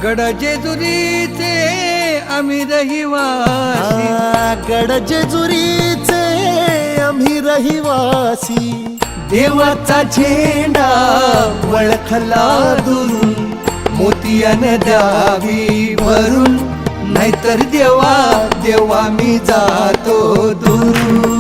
गड जेजुरीचे आम्ही रहिवासी, गड जेजुरीचे आम्ही रहिवासी. देवाचा झेंडा वळखला दुरून, मोतियाने द्यावी भरून, नाहीतर देवा देवा मी जातो दुरून.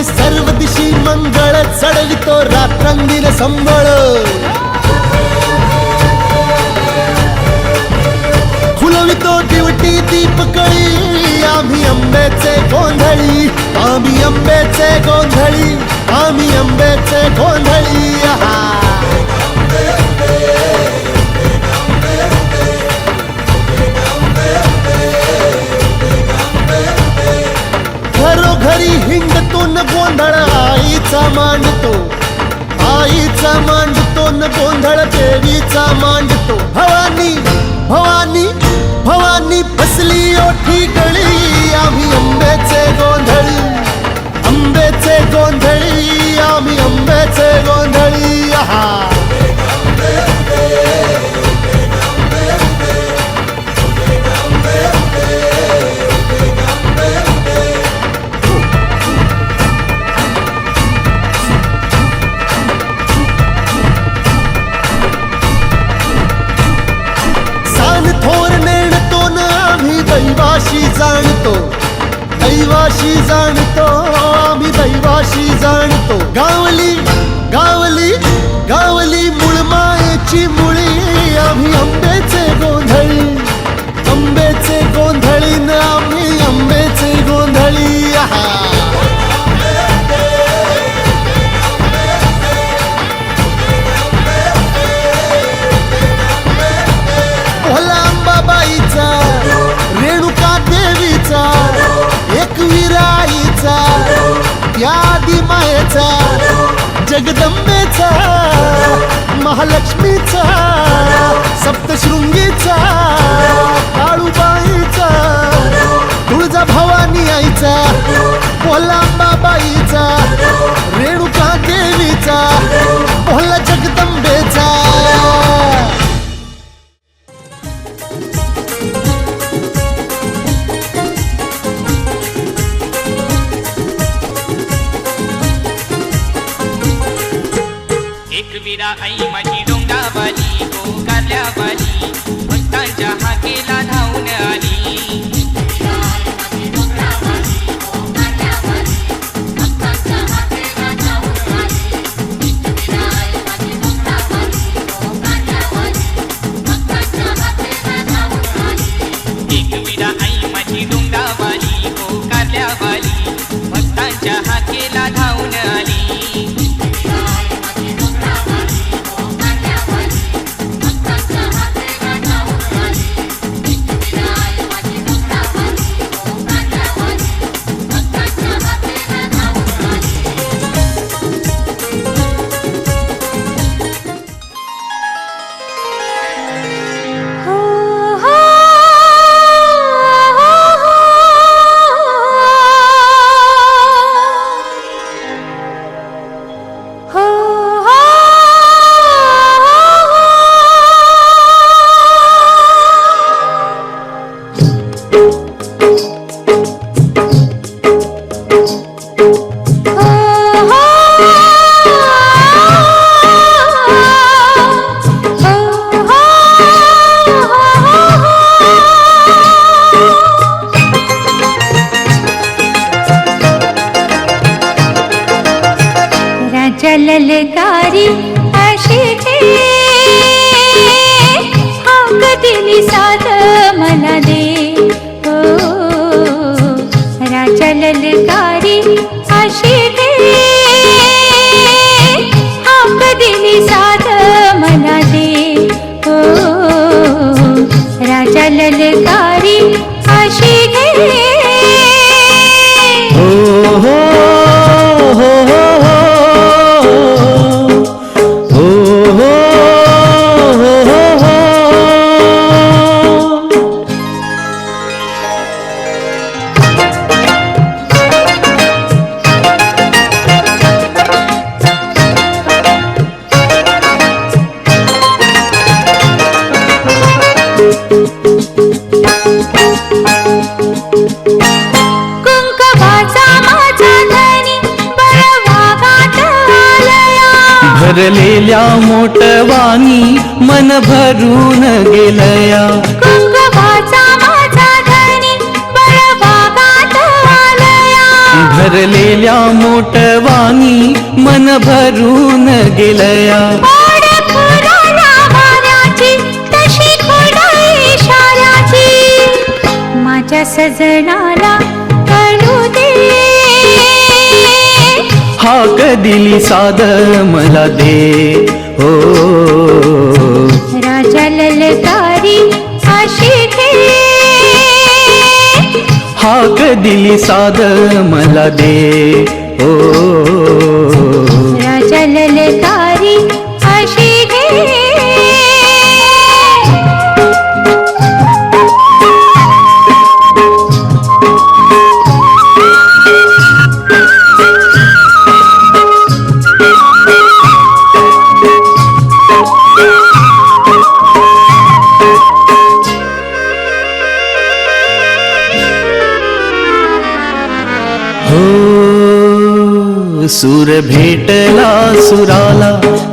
सर्व दिशी मंगळ चढवितो रात्रंगीन संबळ. खुलवितो दिवटी दीपकळी आम्ही अंबेचे गोंधळी, आम्ही अंबेचे गोंधळी, आम्ही अंबेचे गोंधळी. घरोघरी हिंडतो न गोंधळ आईचा मांडतो, आईचा मांडतो न गोंधळ देवीचा मांडतो. भवानी भवानी भवानी बसली ओठी गळी, आम्ही अंबेचे गोंधळी, अंबेचे गोंधळी, आम्ही अंबेचे गोंधळी. दैवाशी जाणतो, दैवाशी जाणतो, आम्ही दैवाशी जाणतो. गावली गावली गावली मुळमायेची मुळी, आम्ही अंबेचे गोंधळी, अंबेचे गोंधळी न आम्ही अंबेचे गोंधळी. भोला अंबाबाईचा, रेणुका देवीचा, एकवी अंबेचा, जगदंबेचा, महालक्ष्मीचा, सप्तशृंगीचा, काळूबाईचा, तुळजा भवानी आईचा, कोलांबाबाईचा, रेणुका देवीचा, भोला जगदंबेचा. एकविरा आई माझी डोंगरावाली गोकारल्यावाली भक्तांच्या हाकेला धावून आली. एकविरा आई माझी डोंगरावाली गोकारल्यावाली भक्तांच्या हाकेला धावून आली. ललकारी अशी थे हाक दिली साध मला दे हो राजा ललकारी अशी थे हाक दिली साध मला दे हो राजा ललकारी अशी घे हो हो हो हो भरलेल्या मोटवानी मन भरून गेलया कुंकवाचा माझा धनी बळवागात आलया भरलेल्या मोटवानी मन भरून गेलया ओढ फुलाला वाऱ्याची तशी खोडा इशाऱ्याची माझ्या सजनाला कळू दे हाक दिली साध मला दे हो राजा ललकारी अशी घे हाक दिली साध मला दे हो राजा ललकारी अशी घे सूर भेटला सुराला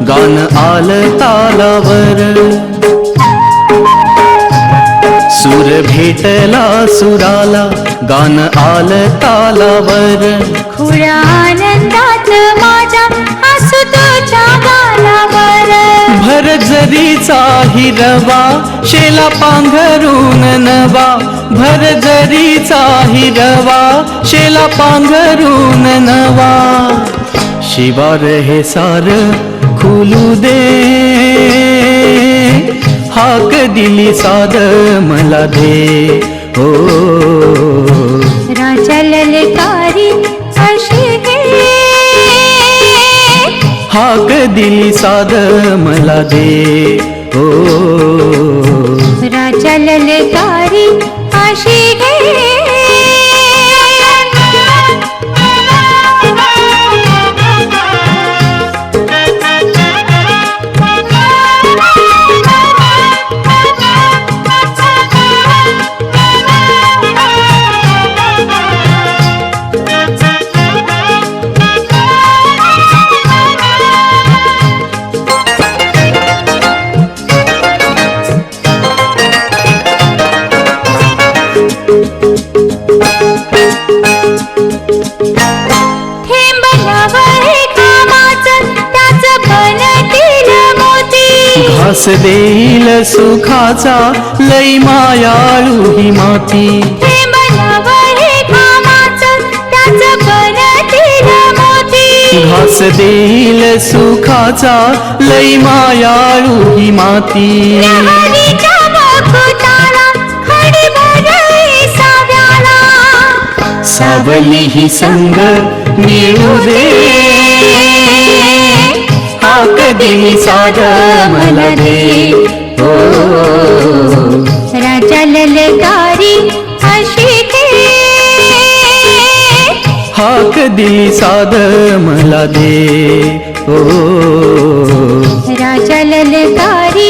गान आलं तालावर सूर भेटला सुराला गान आलं तालावर खुळ्या आनंदात माझ्या हसू तुझ्या गालावर भर जरीचा हिरवा शेला पांघरून नवा भर जरीचा हिरवा शेला पांघरून नवा शिवार हे सार खुलू दे हाक दिली साध मला दे हो राजा ललकारी अशी घे हाक दिली साध मला दे ओ राजा ललकारी आशी गे घास देईल सुखाचा लई मायाळू ही माती घास देईल सुखाचा लई मायाळू ही माती सावली ही संग मिळू दे हाक दिली साध मला दे ओ राजा ललकारी अशी गे हाक दिली साध मला दे ओ राजा ललकारी